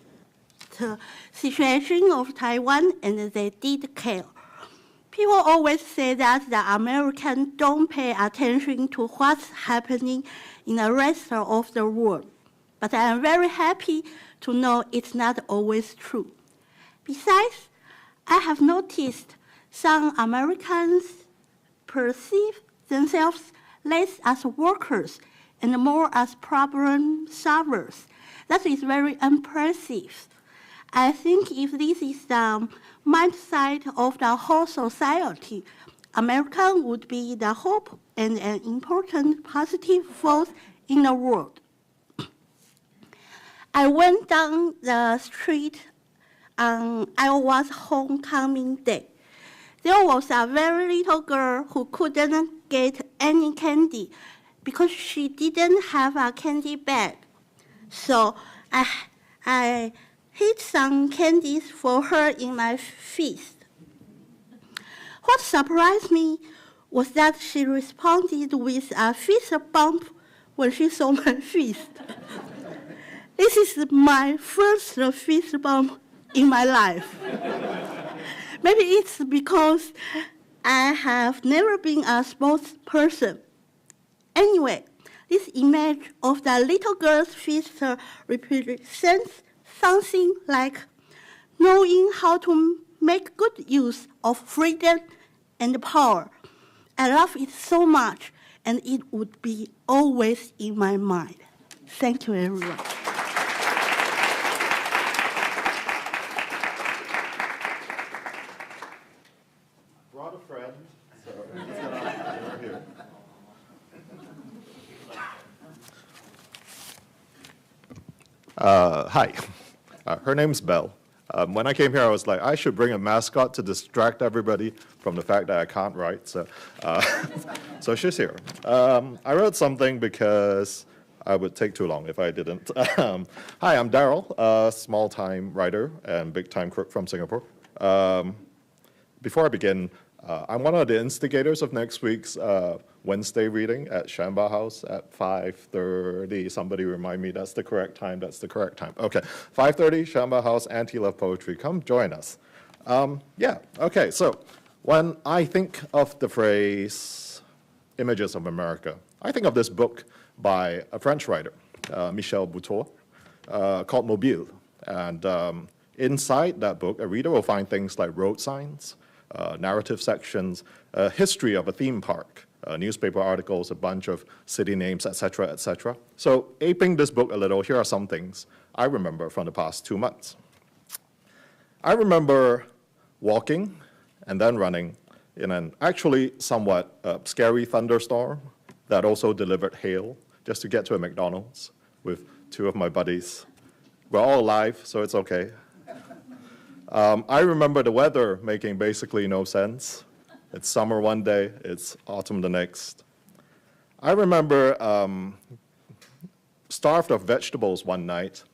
situation of Taiwan and they did care. People always say that the Americans don't pay attention to what's happening in the rest of the world. But I am very happy to know it's not always true. Besides, I have noticed some Americans perceive themselves less as workers and more as problem solvers. That is very impressive. I think if this is the mindset of the whole society, America would be the hope and an important positive force in the world. I went down the street on Iowa's homecoming day. There was a very little girl who couldn't get any candy because she didn't have a candy bag. So I hid some candies for her in my fist. What surprised me was that she responded with a fist bump when she saw my fist. This is my first fist bump in my life. Maybe it's because I have never been a sports person. Anyway, this image of the little girl's fist represents something like knowing how to make good use of freedom and power. I love it so much, and it would be always in my mind. Thank you, everyone. friend, so he's gonna here. Hi, her name's Belle. When I came here, I was like, I should bring a mascot to distract everybody from the fact that I can't write. So, so she's here. I wrote something because I would take too long if I didn't. Hi, I'm Daryl, a small-time writer and big-time crook from Singapore. Before I begin, I'm one of the instigators of next week's Wednesday reading at Shamba House at 5:30. Somebody remind me that's the correct time. That's the correct time. Okay, 5:30, Shamba House, Anti-Love Poetry. Come join us. Yeah, okay, so when I think of the phrase images of America, I think of this book by a French writer, Michel Buteau, called Mobile. And inside that book, a reader will find things like road signs, narrative sections, a history of a theme park, newspaper articles, a bunch of city names, etc., etc. So aping this book a little, here are some things I remember from the past 2 months. I remember walking and then running in an actually somewhat scary thunderstorm that also delivered hail just to get to a McDonald's with 2 of my buddies. We're all alive, so it's okay. I remember the weather making basically no sense. It's summer one day, it's autumn the next. I remember starved of vegetables one night.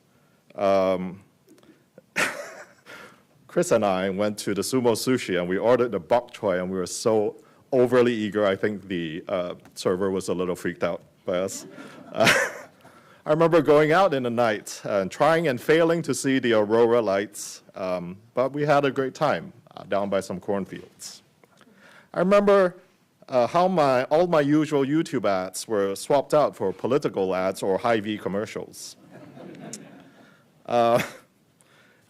Chris and I went to the Sumo Sushi and we ordered the bok choy and we were so overly eager, I think the server was a little freaked out by us. I remember going out in the night and trying and failing to see the aurora lights, but we had a great time down by some cornfields. I remember how all my usual YouTube ads were swapped out for political ads or Hy-Vee commercials. I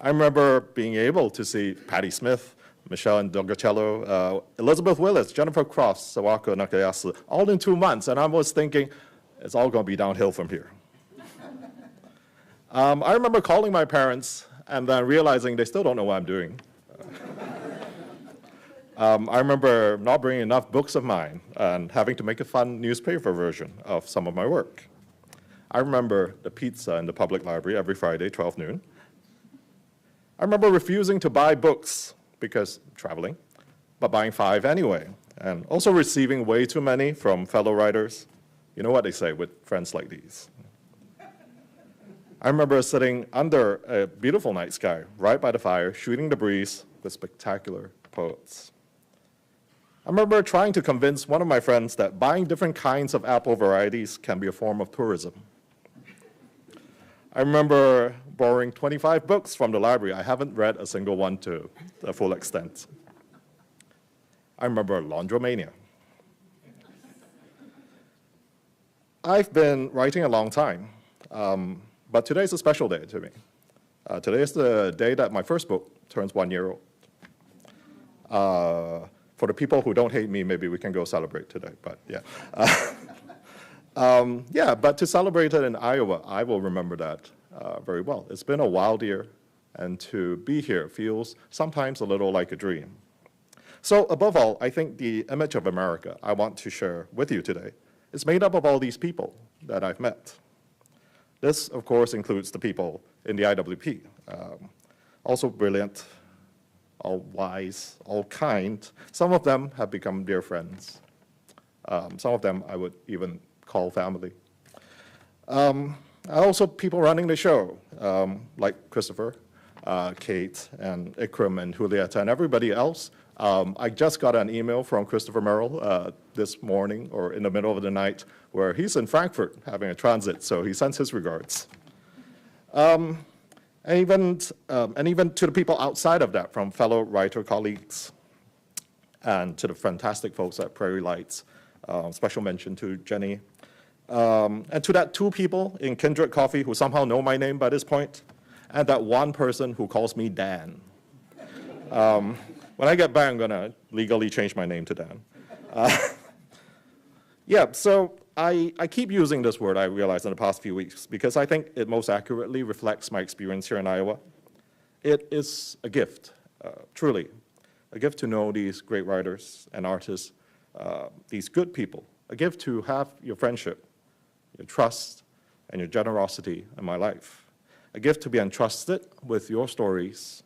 remember being able to see Patti Smith, Michelle Ndegeocello, Elizabeth Willis, Jennifer Cross, Sawako Nakayasu, all in 2 months, and I was thinking, it's all going to be downhill from here. I remember calling my parents and then realizing they still don't know what I'm doing. I remember not bringing enough books of mine and having to make a fun newspaper version of some of my work. I remember the pizza in the public library every Friday, 12 noon. I remember refusing to buy books because traveling, but buying 5 anyway, and also receiving way too many from fellow writers. You know what they say with friends like these. I remember sitting under a beautiful night sky, right by the fire, shooting the breeze with spectacular poets. I remember trying to convince one of my friends that buying different kinds of apple varieties can be a form of tourism. I remember borrowing 25 books from the library. I haven't read a single one to the full extent. I remember Laundromania. I've been writing a long time, but today's a special day to me. Today is the day that my first book turns 1 year old. For the people who don't hate me, maybe we can go celebrate today, but yeah. Yeah, but to celebrate it in Iowa, I will remember that very well. It's been a wild year, and to be here feels sometimes a little like a dream. So above all, I think the image of America I want to share with you today is made up of all these people that I've met. This, of course, includes the people in the IWP, also brilliant, all wise, all kind. Some of them have become dear friends. Some of them I would even call family. Also people running the show, like Christopher, Kate, and Ikram, and Julieta, and everybody else. I just got an email from Christopher Merrill this morning, or in the middle of the night, where he's in Frankfurt having a transit, so he sends his regards. And even to the people outside of that, from fellow writer colleagues, and to the fantastic folks at Prairie Lights. Special mention to Jenny. And to that 2 people in Kindred Coffee who somehow know my name by this point, and that 1 person who calls me Dan. When I get back, I'm going to legally change my name to Dan. Yeah, so I keep using this word, I realized, in the past few weeks, because I think it most accurately reflects my experience here in Iowa. It is a gift, truly, a gift to know these great writers and artists, these good people, a gift to have your friendship, your trust, and your generosity in my life, a gift to be entrusted with your stories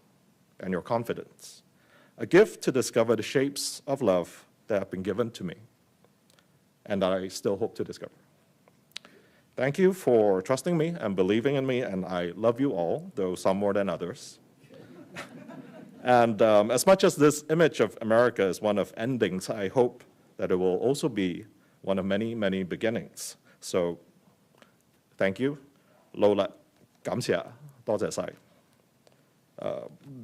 and your confidence, a gift to discover the shapes of love that have been given to me and that I still hope to discover. Thank you for trusting me and believing in me, and I love you all, though some more than others. And as much as this image of America is one of endings, I hope that it will also be one of many, many beginnings. So, thank you. Lola, 感謝，多謝晒。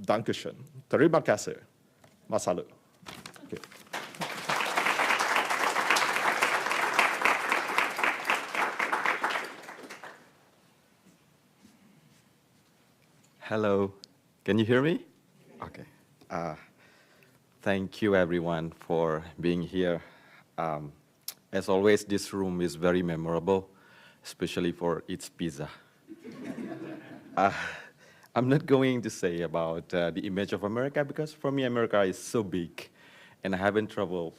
Dankeschön. Terima kasih. Masalu. Okay. Hello, can you hear me? Okay. Thank you everyone for being here. As always, this room is very memorable, especially for its pizza. I'm not going to say about the image of America because for me, America is so big and I haven't traveled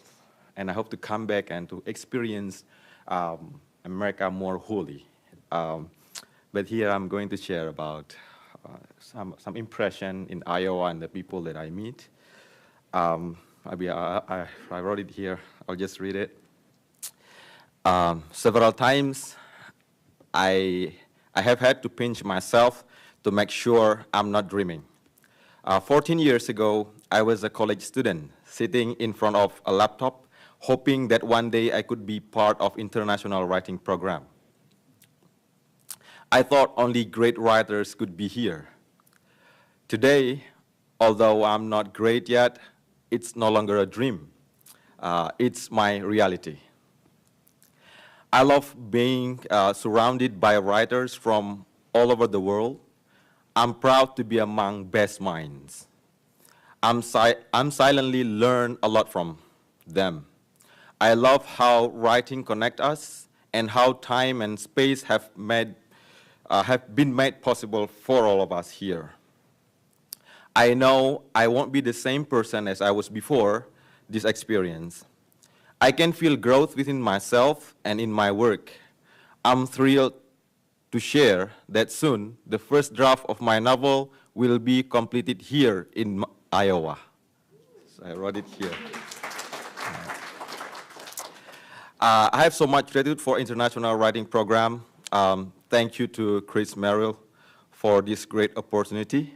and I hope to come back and to experience America more wholly. But here I'm going to share about some impression in Iowa and the people that I meet. I wrote it here. I'll just read it. Several times, I have had to pinch myself to make sure I'm not dreaming. 14 years ago, I was a college student sitting in front of a laptop, hoping that one day I could be part of international writing program. I thought only great writers could be here. Today, although I'm not great yet, it's no longer a dream. It's my reality. I love being surrounded by writers from all over the world. I'm proud to be among best minds. I'm silently learn a lot from them. I love how writing connects us and how time and space have been made possible for all of us here. I know I won't be the same person as I was before this experience. I can feel growth within myself and in my work. I'm thrilled to share that soon the first draft of my novel will be completed here in Iowa. So I wrote it here. I have so much gratitude for International Writing Program. Thank you to Chris Merrill for this great opportunity.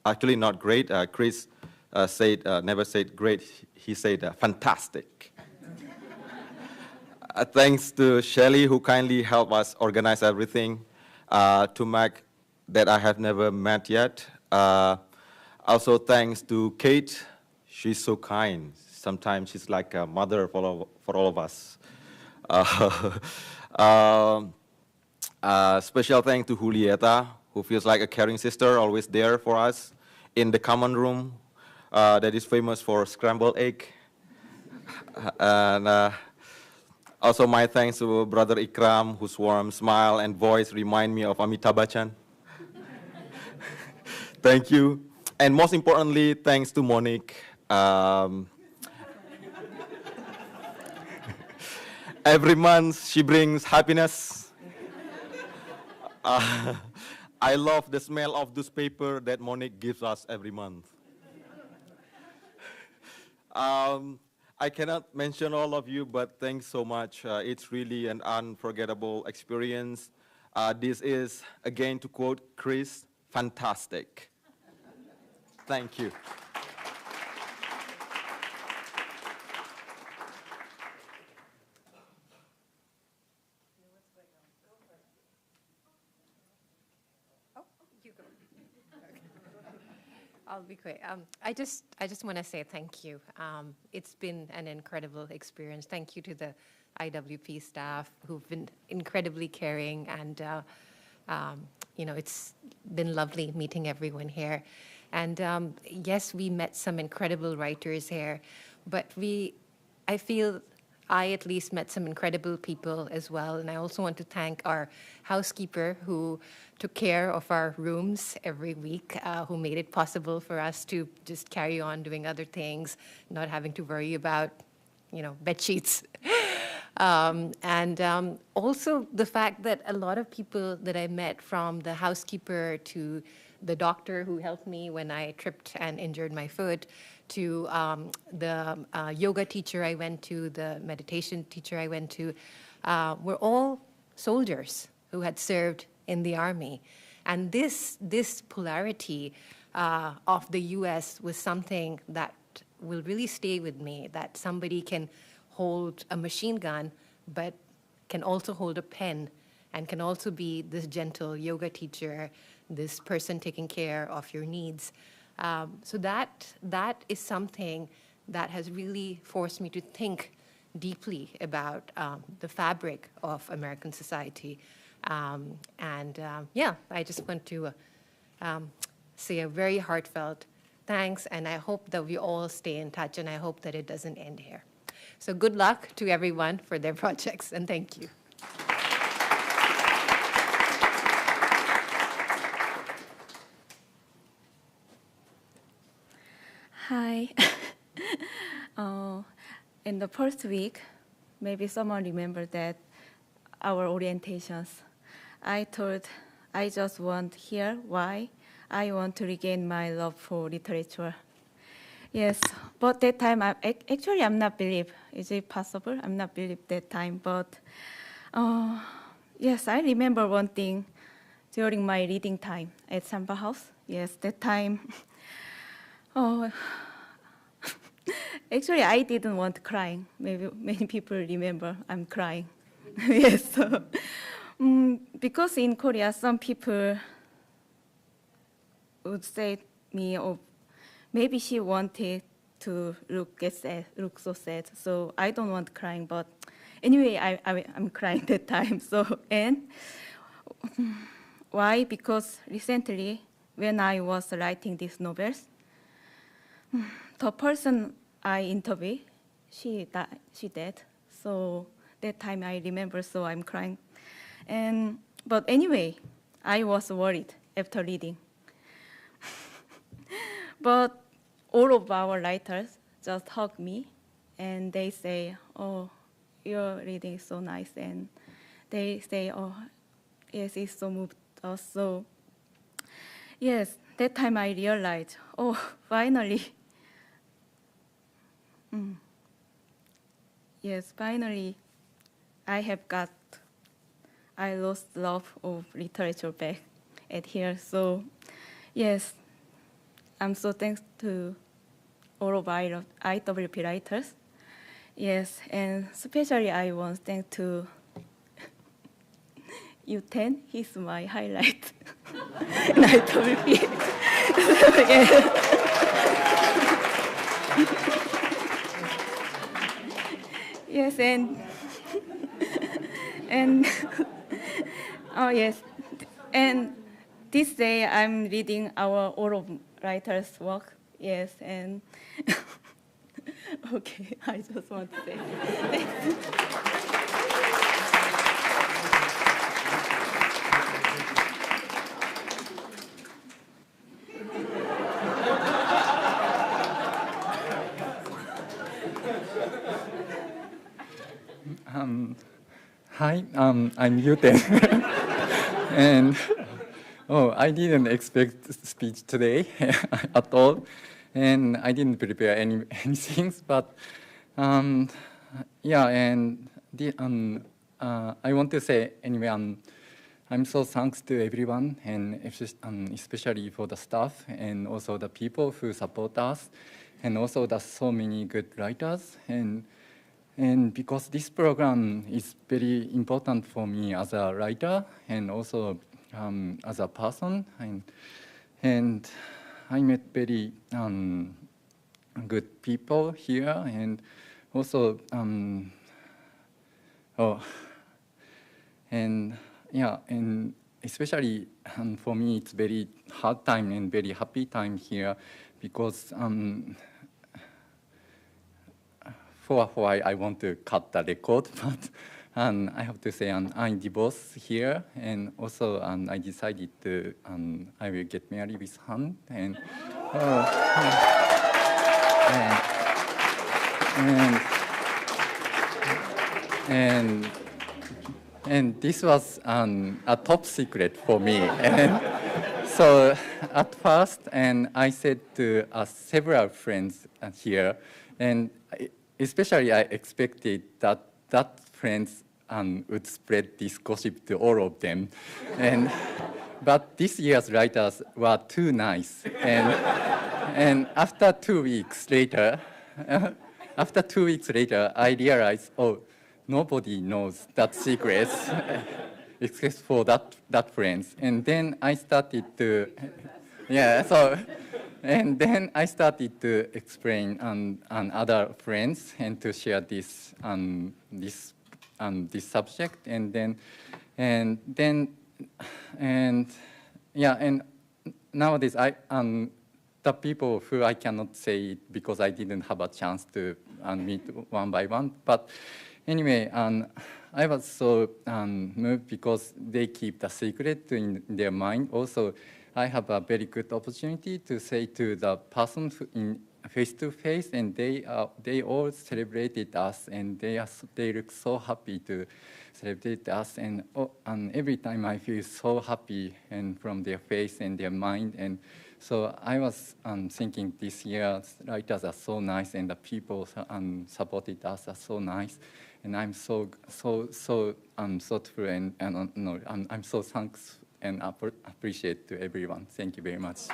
Actually not great, Chris never said great, he said fantastic. Thanks to Shelley who kindly helped us organize everything, to Mac that I have never met yet. Also thanks to Kate, she's so kind. Sometimes she's like a mother for all of us. Special thanks to Julieta, who feels like a caring sister, always there for us in the common room that is famous for scrambled egg. And also my thanks to Brother Ikram, whose warm smile and voice remind me of Amitabh Bachchan. Thank you. And most importantly, thanks to Monique. Every month she brings happiness. I love the smell of this paper that Monique gives us every month. I cannot mention all of you, but thanks so much. It's really an unforgettable experience. This is, again, to quote Chris, fantastic. Thank you. I'll be quick. I just want to say thank you. It's been an incredible experience. Thank you to the IWP staff who've been incredibly caring, and it's been lovely meeting everyone here. And yes, we met some incredible writers here, but I feel I at least met some incredible people as well. And I also want to thank our housekeeper who took care of our rooms every week, who made it possible for us to just carry on doing other things, not having to worry about, bed sheets. And also the fact that a lot of people that I met, from the housekeeper to the doctor who helped me when I tripped and injured my foot, to the yoga teacher I went to, the meditation teacher I went to, were all soldiers who had served in the army. And this polarity of the US was something that will really stay with me, that somebody can hold a machine gun, but can also hold a pen, and can also be this gentle yoga teacher, this person taking care of your needs. So that is something that has really forced me to think deeply about the fabric of American society. I just want to say a very heartfelt thanks, and I hope that we all stay in touch, and I hope that it doesn't end here. So good luck to everyone for their projects, and thank you. Hi. In the first week, maybe someone remembered that our orientations. I told I just want to hear why I want to regain my love for literature. Yes, but that time, I'm not believe. Is it possible? I'm not believe that time, but yes, I remember one thing during my reading time at Shamba House. Yes, that time, actually, I didn't want to cry. Maybe many people remember I'm crying. Yes, so, because in Korea, some people would say me, oh, maybe she wanted to look so sad. So I don't want crying, but anyway, I'm crying that time. So, and why? Because recently, when I was writing these novels, the person I interviewed, she died. So that time I remember, so I'm crying. But anyway, I was worried after reading. But all of our writers just hug me, and they say, oh, your reading is so nice. And they say, oh, yes, it so moved us. So yes, that time I realized, oh, finally. Yes, finally, I lost love of literature back at here. So yes, I'm so thankful to all of our IWP writers. Yes, and especially I want to thank to U10. He's my highlight in IWP. Yes, and oh yes, and this day I'm reading all of writers' work. Yes, and okay, I just want to say Hi, I'm Yuten. And I didn't expect speech today at all, and I didn't prepare anything. But yeah, and I want to say anyway. I'm so thanks to everyone, and especially for the staff and also the people who support us, and also the so many good writers. And because this program is very important for me as a writer and also as a person, and I met very good people here, and also and especially for me it's very hard time and very happy time here, because for a while, I want to cut the record, but I have to say I'm divorced here, and also I decided to I will get married with Han, and and this was a top secret for me. And so at first, and I said to several friends here, and especially I expected that friends would spread this gossip to all of them. But this year's writers were too nice. And after 2 weeks later, I realized, oh, nobody knows that secret except for that friends. And then I started to, and then I started to explain on other friends and to share this subject. And nowadays the people who I cannot say it because I didn't have a chance to meet one by one. But anyway, I was so moved because they keep the secret in their mind. Also, I have a very good opportunity to say to the person in face to face, and they all celebrated us, and they look so happy to celebrate us, and every time I feel so happy and from their face and their mind. And so I was thinking this year's writers are so nice, and the people supported us are so nice, and I'm so thoughtful, and I'm so thankful and appreciate to everyone. Thank you very much.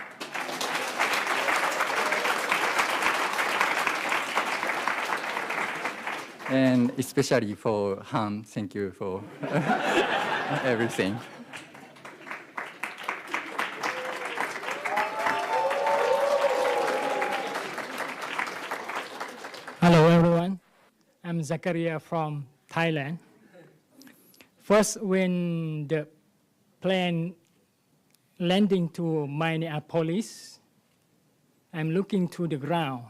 And especially for Han, thank you for everything. Hello, everyone. I'm Zakaria from Thailand. First, when the plane landing to Minneapolis, I'm looking to the ground.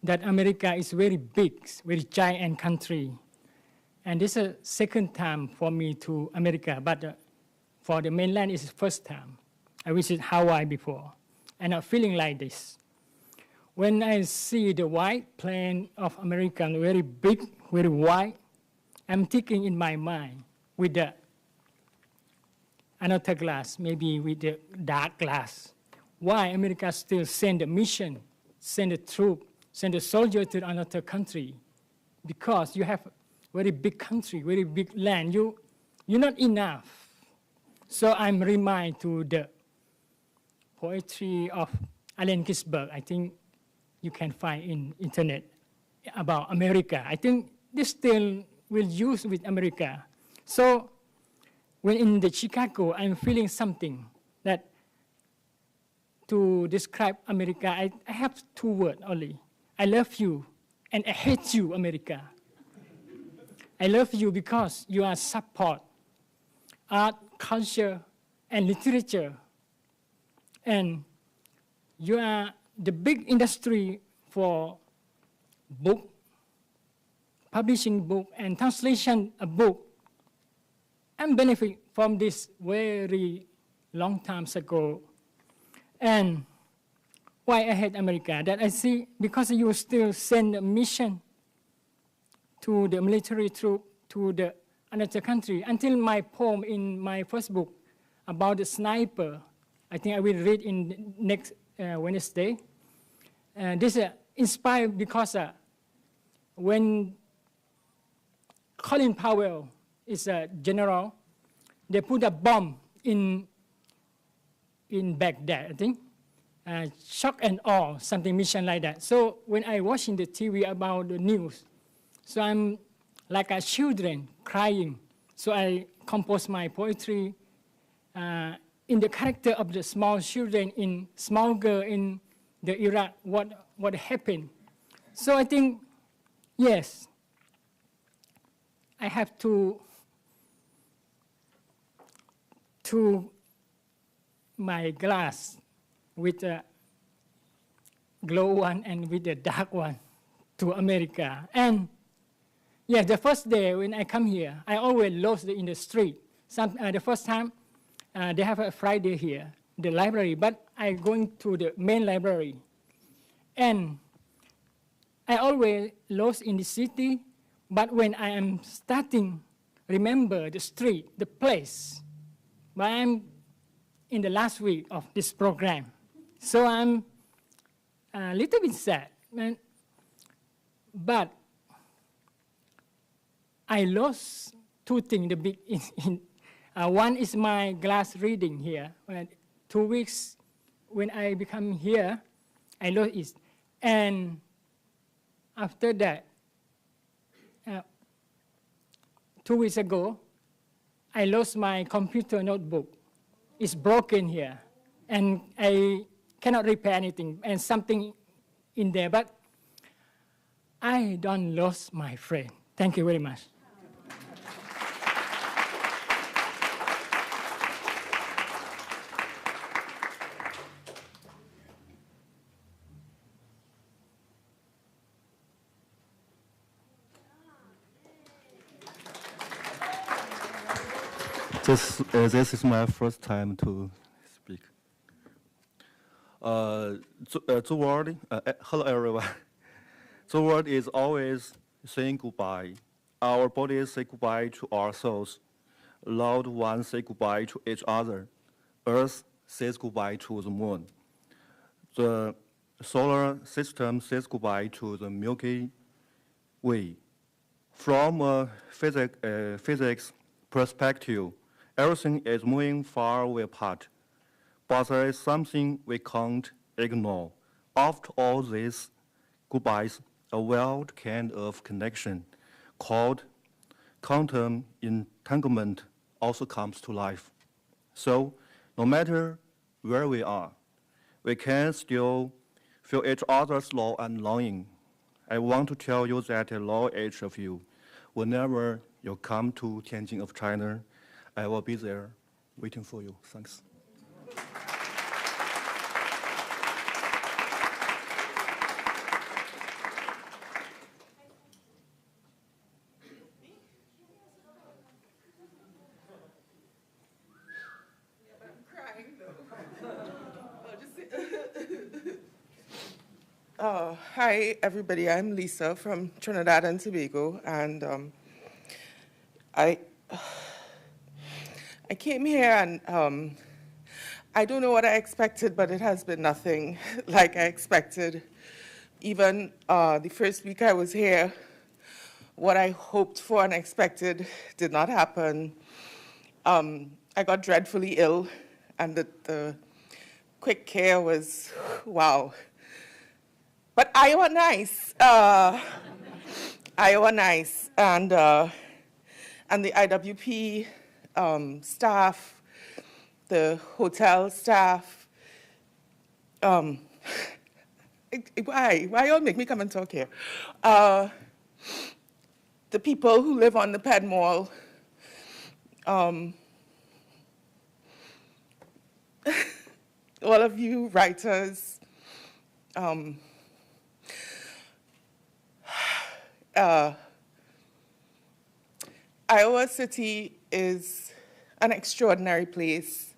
That America is very big, very giant country. And this is the second time for me to America, but for the mainland it's the first time. I visited Hawaii before, and I'm feeling like this. When I see the white plane of America, very big, very wide, I'm thinking in my mind with the another glass, maybe with the dark glass, why America still send a mission, send a troop, send a soldier to another country? Because you have very big country, very big land. You're not enough. So I'm reminded to the poetry of Allen Ginsberg. I think you can find in internet about America. I think this still will use with America. So when in the Chicago, I'm feeling something that to describe America, I have two words only. I love you, and I hate you, America. I love you because you are support art, culture, and literature. And you are the big industry for book, publishing book, and translation a book. And benefit from this very long time ago. And why I hate America? That I see because you still send a mission to the military troop to the another country. Until my poem in my first book about the sniper, I think I will read in next Wednesday. This is inspired because when Colin Powell is a general, they put a bomb in Baghdad, I think. Shock and awe, something mission like that. So when I watching the TV about the news, so I'm like a children crying. So I compose my poetry in the character of the small children in small girl in the Iraq, what happened. So I think, yes, I have to my glass with the glow one and with the dark one to America. And yeah, the first day when I come here, I always lost in the street. The first time, they have a Friday here, the library, but I going to the main library. And I always lost in the city, but when I am starting, remember the street, the place, but I'm in the last week of this program. So I'm a little bit sad, but I lost two things. The big one is my glass reading here. 2 weeks when I become here, I lost it. And after that, 2 weeks ago, I lost my computer notebook. It's broken here, and I cannot repair anything, and something in there, but I don't lose my friend. Thank you very much. This is my first time to speak. The word, hello everyone. The word is always saying goodbye. Our bodies say goodbye to our souls. Loved ones say goodbye to each other. Earth says goodbye to the moon. The solar system says goodbye to the Milky Way. From a physics perspective, everything is moving far away apart, but there is something we can't ignore. After all these goodbyes, a wild kind of connection called quantum entanglement also comes to life. So, no matter where we are, we can still feel each other's love and longing. I want to tell you that I love each of you. Whenever you come to Tianjin of China, I will be there waiting for you. Thanks. Hi, everybody. I'm Lisa from Trinidad and Tobago, and I came here, and I don't know what I expected, but it has been nothing like I expected. Even the first week I was here, what I hoped for and expected did not happen. I got dreadfully ill, and the quick care was, wow. But Iowa nice. Iowa nice. And the IWP staff, the hotel staff. Why y'all make me come and talk here? The people who live on the Penn Mall. All of you writers. Iowa City is an extraordinary place.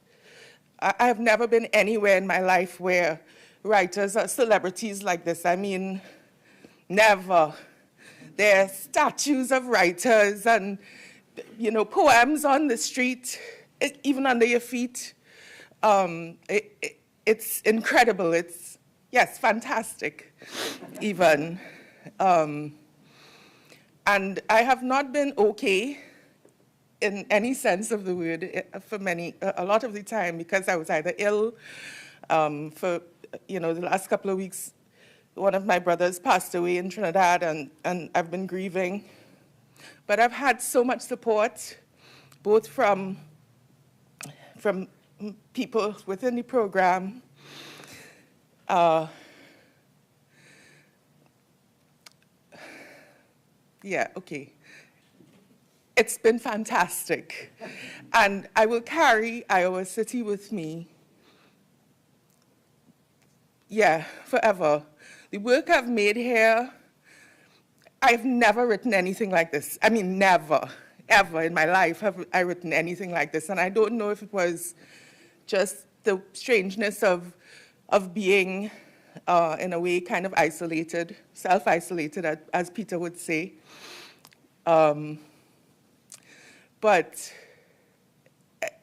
I have never been anywhere in my life where writers are celebrities like this. I mean, never. There are statues of writers and, you know, poems on the street, even under your feet. It's incredible. It's, yes, fantastic, even. And I have not been okay in any sense of the word for a lot of the time, because I was either ill for, you know, the last couple of weeks. One of my brothers passed away in Trinidad, and I've been grieving. But I've had so much support, both from people within the program, yeah, okay. It's been fantastic. And I will carry Iowa City with me, yeah, forever. The work I've made here I've never written anything like this. I mean, never, ever in my life have I written anything like this. And I don't know if it was just the strangeness of being, in a way, kind of isolated, self-isolated, as Peter would say. But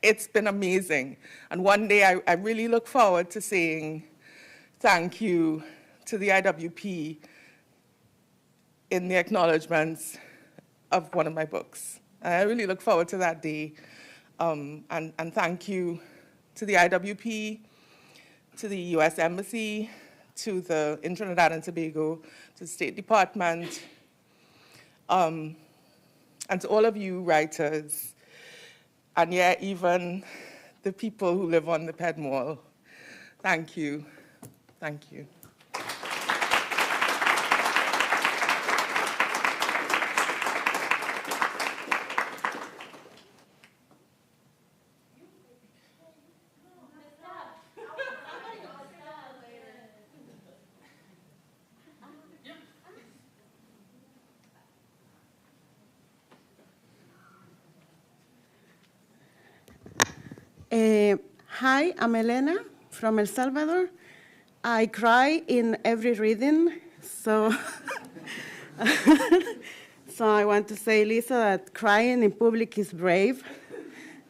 it's been amazing. And one day I really look forward to saying thank you to the IWP in the acknowledgements of one of my books. I really look forward to that day. And thank you to the IWP, to the US Embassy, to the in Trinidad and Tobago, to the State Department, and to all of you writers, and yeah, even the people who live on the Ped Mall. Thank you. Thank you. Hi, I'm Elena from El Salvador. I cry in every reading, so so I want to say, Lisa, that crying in public is brave,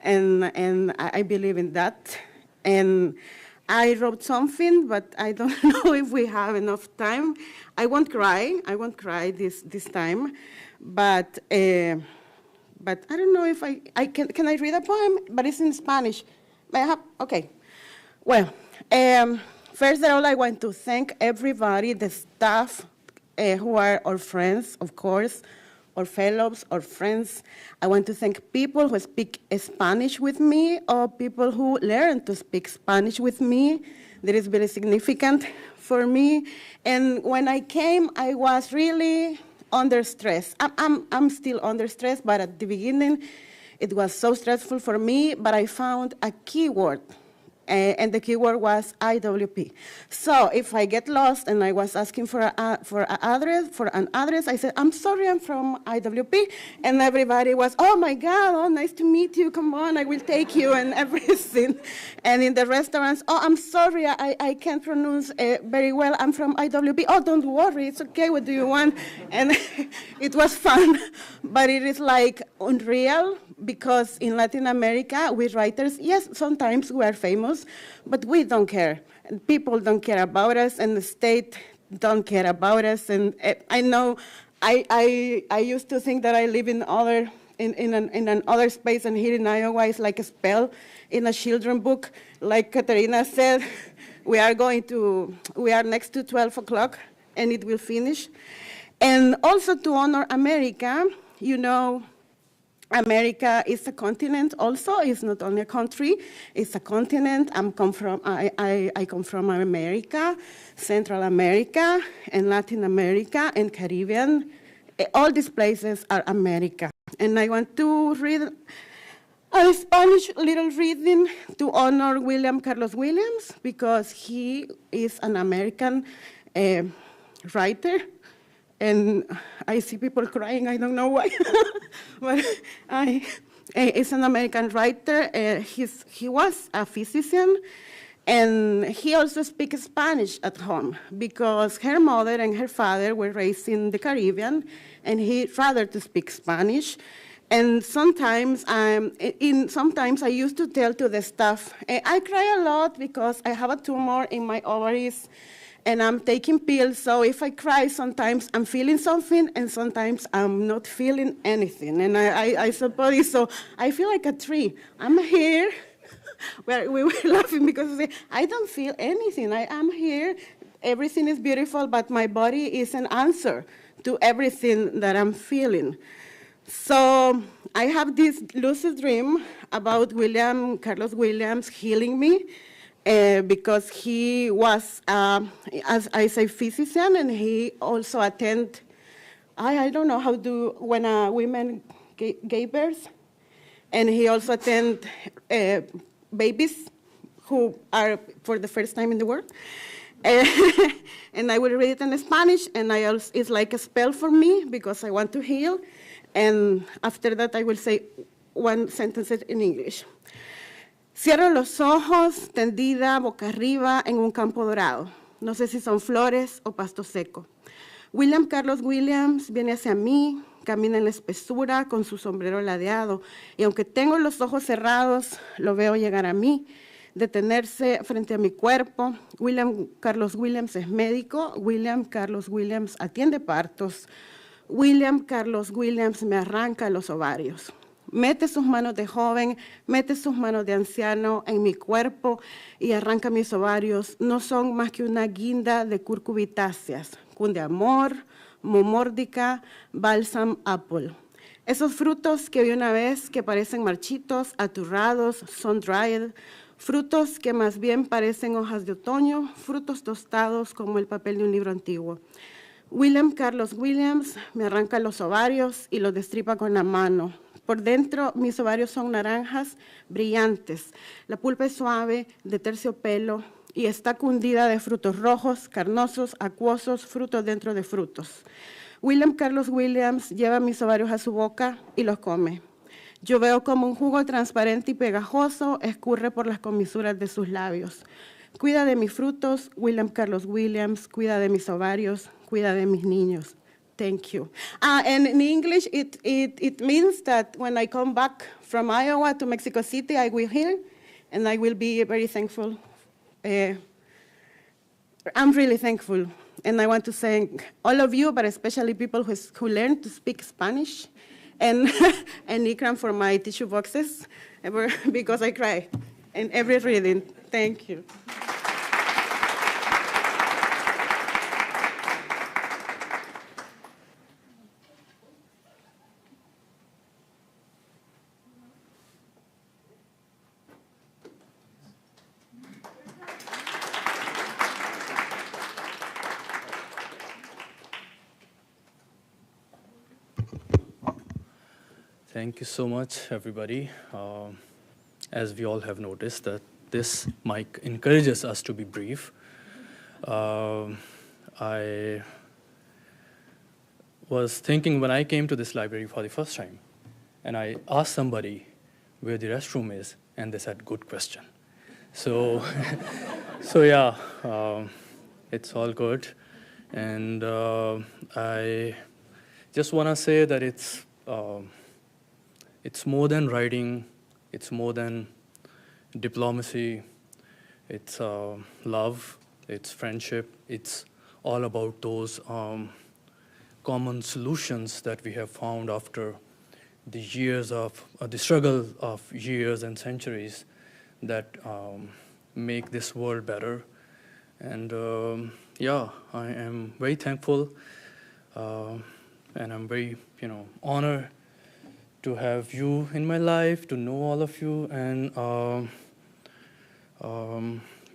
and I believe in that. And I wrote something, but I don't know if we have enough time. I won't cry this time, but I don't know if I can I read a poem, but it's in Spanish. Okay. Well, first of all, I want to thank everybody, the staff who are our friends, of course, our fellows, our friends. I want to thank people who speak Spanish with me or people who learn to speak Spanish with me. That is very significant for me. And when I came, I was really under stress. I'm still under stress, but at the beginning, it was so stressful for me, but I found a keyword, and the keyword was IWP. So if I get lost and I was asking for an address, I said, I'm sorry, I'm from IWP, and everybody was, oh my God, oh, nice to meet you, come on, I will take you, and everything. And in the restaurants, oh, I'm sorry, I can't pronounce very well, I'm from IWP. Oh, don't worry, it's okay, what do you want? And it was fun, but it is like unreal, because in Latin America, we writers, yes, sometimes we are famous, but we don't care. People don't care about us, and the state don't care about us. And I know I used to think that I live in an other space, and here in Iowa is like a spell in a children's book. Like Katerina said, we are next to 12 o'clock, and it will finish. And also to honor America, you know, America is a continent also. It's not only a country, it's a continent. I come from America, Central America, and Latin America, and Caribbean. All these places are America. And I want to read a Spanish little reading to honor William Carlos Williams, because he is an American writer. And I see people crying, I don't know why. But he's an American writer. He was a physician, and he also speaks Spanish at home, because her mother and her father were raised in the Caribbean, and he rather to speak Spanish. And sometimes I used to tell to the staff, I cry a lot because I have a tumor in my ovaries, and I'm taking pills, so if I cry, sometimes I'm feeling something, and sometimes I'm not feeling anything. And I suppose, so I feel like a tree. I'm here. We were laughing because I don't feel anything. I am here. Everything is beautiful, but my body is an answer to everything that I'm feeling. So I have this lucid dream about William Carlos Williams healing me. Because he was, as I say, physician, and he also attend, I don't know how to, when women gave birth, and he also attend babies who are for the first time in the world. And I will read it in Spanish, and it's like a spell for me because I want to heal. And after that, I will say one sentence in English. Cierro los ojos, tendida boca arriba en un campo dorado. No sé si son flores o pasto seco. William Carlos Williams viene hacia mí, camina en la espesura con su sombrero ladeado. Y aunque tengo los ojos cerrados, lo veo llegar a mí, detenerse frente a mi cuerpo. William Carlos Williams es médico. William Carlos Williams atiende partos. William Carlos Williams me arranca los ovarios. Mete sus manos de joven, mete sus manos de anciano en mi cuerpo y arranca mis ovarios. No son más que una guinda de curcubitáceas, cundeamor, momórdica, balsam apple. Esos frutos que vi una vez que parecen marchitos, aturrados, sun-dried, frutos que más bien parecen hojas de otoño, frutos tostados como el papel de un libro antiguo. William Carlos Williams me arranca los ovarios y los destripa con la mano. Por dentro, mis ovarios son naranjas brillantes. La pulpa es suave, de terciopelo, y está cundida de frutos rojos, carnosos, acuosos, frutos dentro de frutos. William Carlos Williams lleva mis ovarios a su boca y los come. Yo veo como un jugo transparente y pegajoso escurre por las comisuras de sus labios. Cuida de mis frutos, William Carlos Williams, cuida de mis ovarios, cuida de mis niños. Thank you. And in English, it means that when I come back from Iowa to Mexico City, I will heal, and I will be very thankful. I'm really thankful, and I want to thank all of you, but especially people who learn to speak Spanish, and and Ikram for my tissue boxes, because I cry in every reading. Thank you. Thank you so much, everybody. As we all have noticed, that this mic encourages us to be brief. I was thinking when I came to this library for the first time, and I asked somebody where the restroom is, and they said, "Good question." So, yeah, it's all good. And I just want to say that it's more than writing, it's more than diplomacy, it's love, it's friendship, it's all about those common solutions that we have found after the years of, the struggle of years and centuries that make this world better. And yeah, I am very thankful and I'm very, honored to have you in my life, to know all of you, and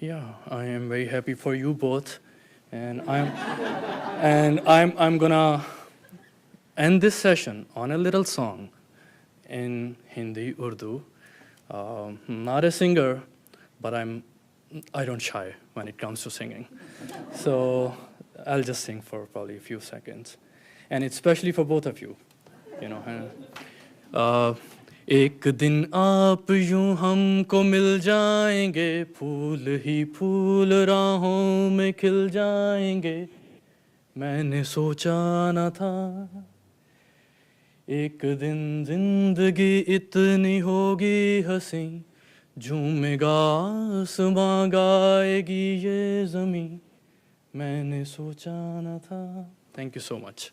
yeah, I am very happy for you both, and I'm gonna end this session on a little song in Hindi, Urdu. Not a singer, but I don't shy when it comes to singing, so I'll just sing for probably a few seconds, and it's especially for both of you, एक दिन आप यूं हमको मिल जाएंगे, फूल ही फूल राहों में खिल जाएंगे, मैंने सोचा न था एक दिन जिंदगी इतनी होगी हंसी, झूमेगा आसमां गाएगी ये ज़मीं, मैंने सोचा न था. Thank you so much.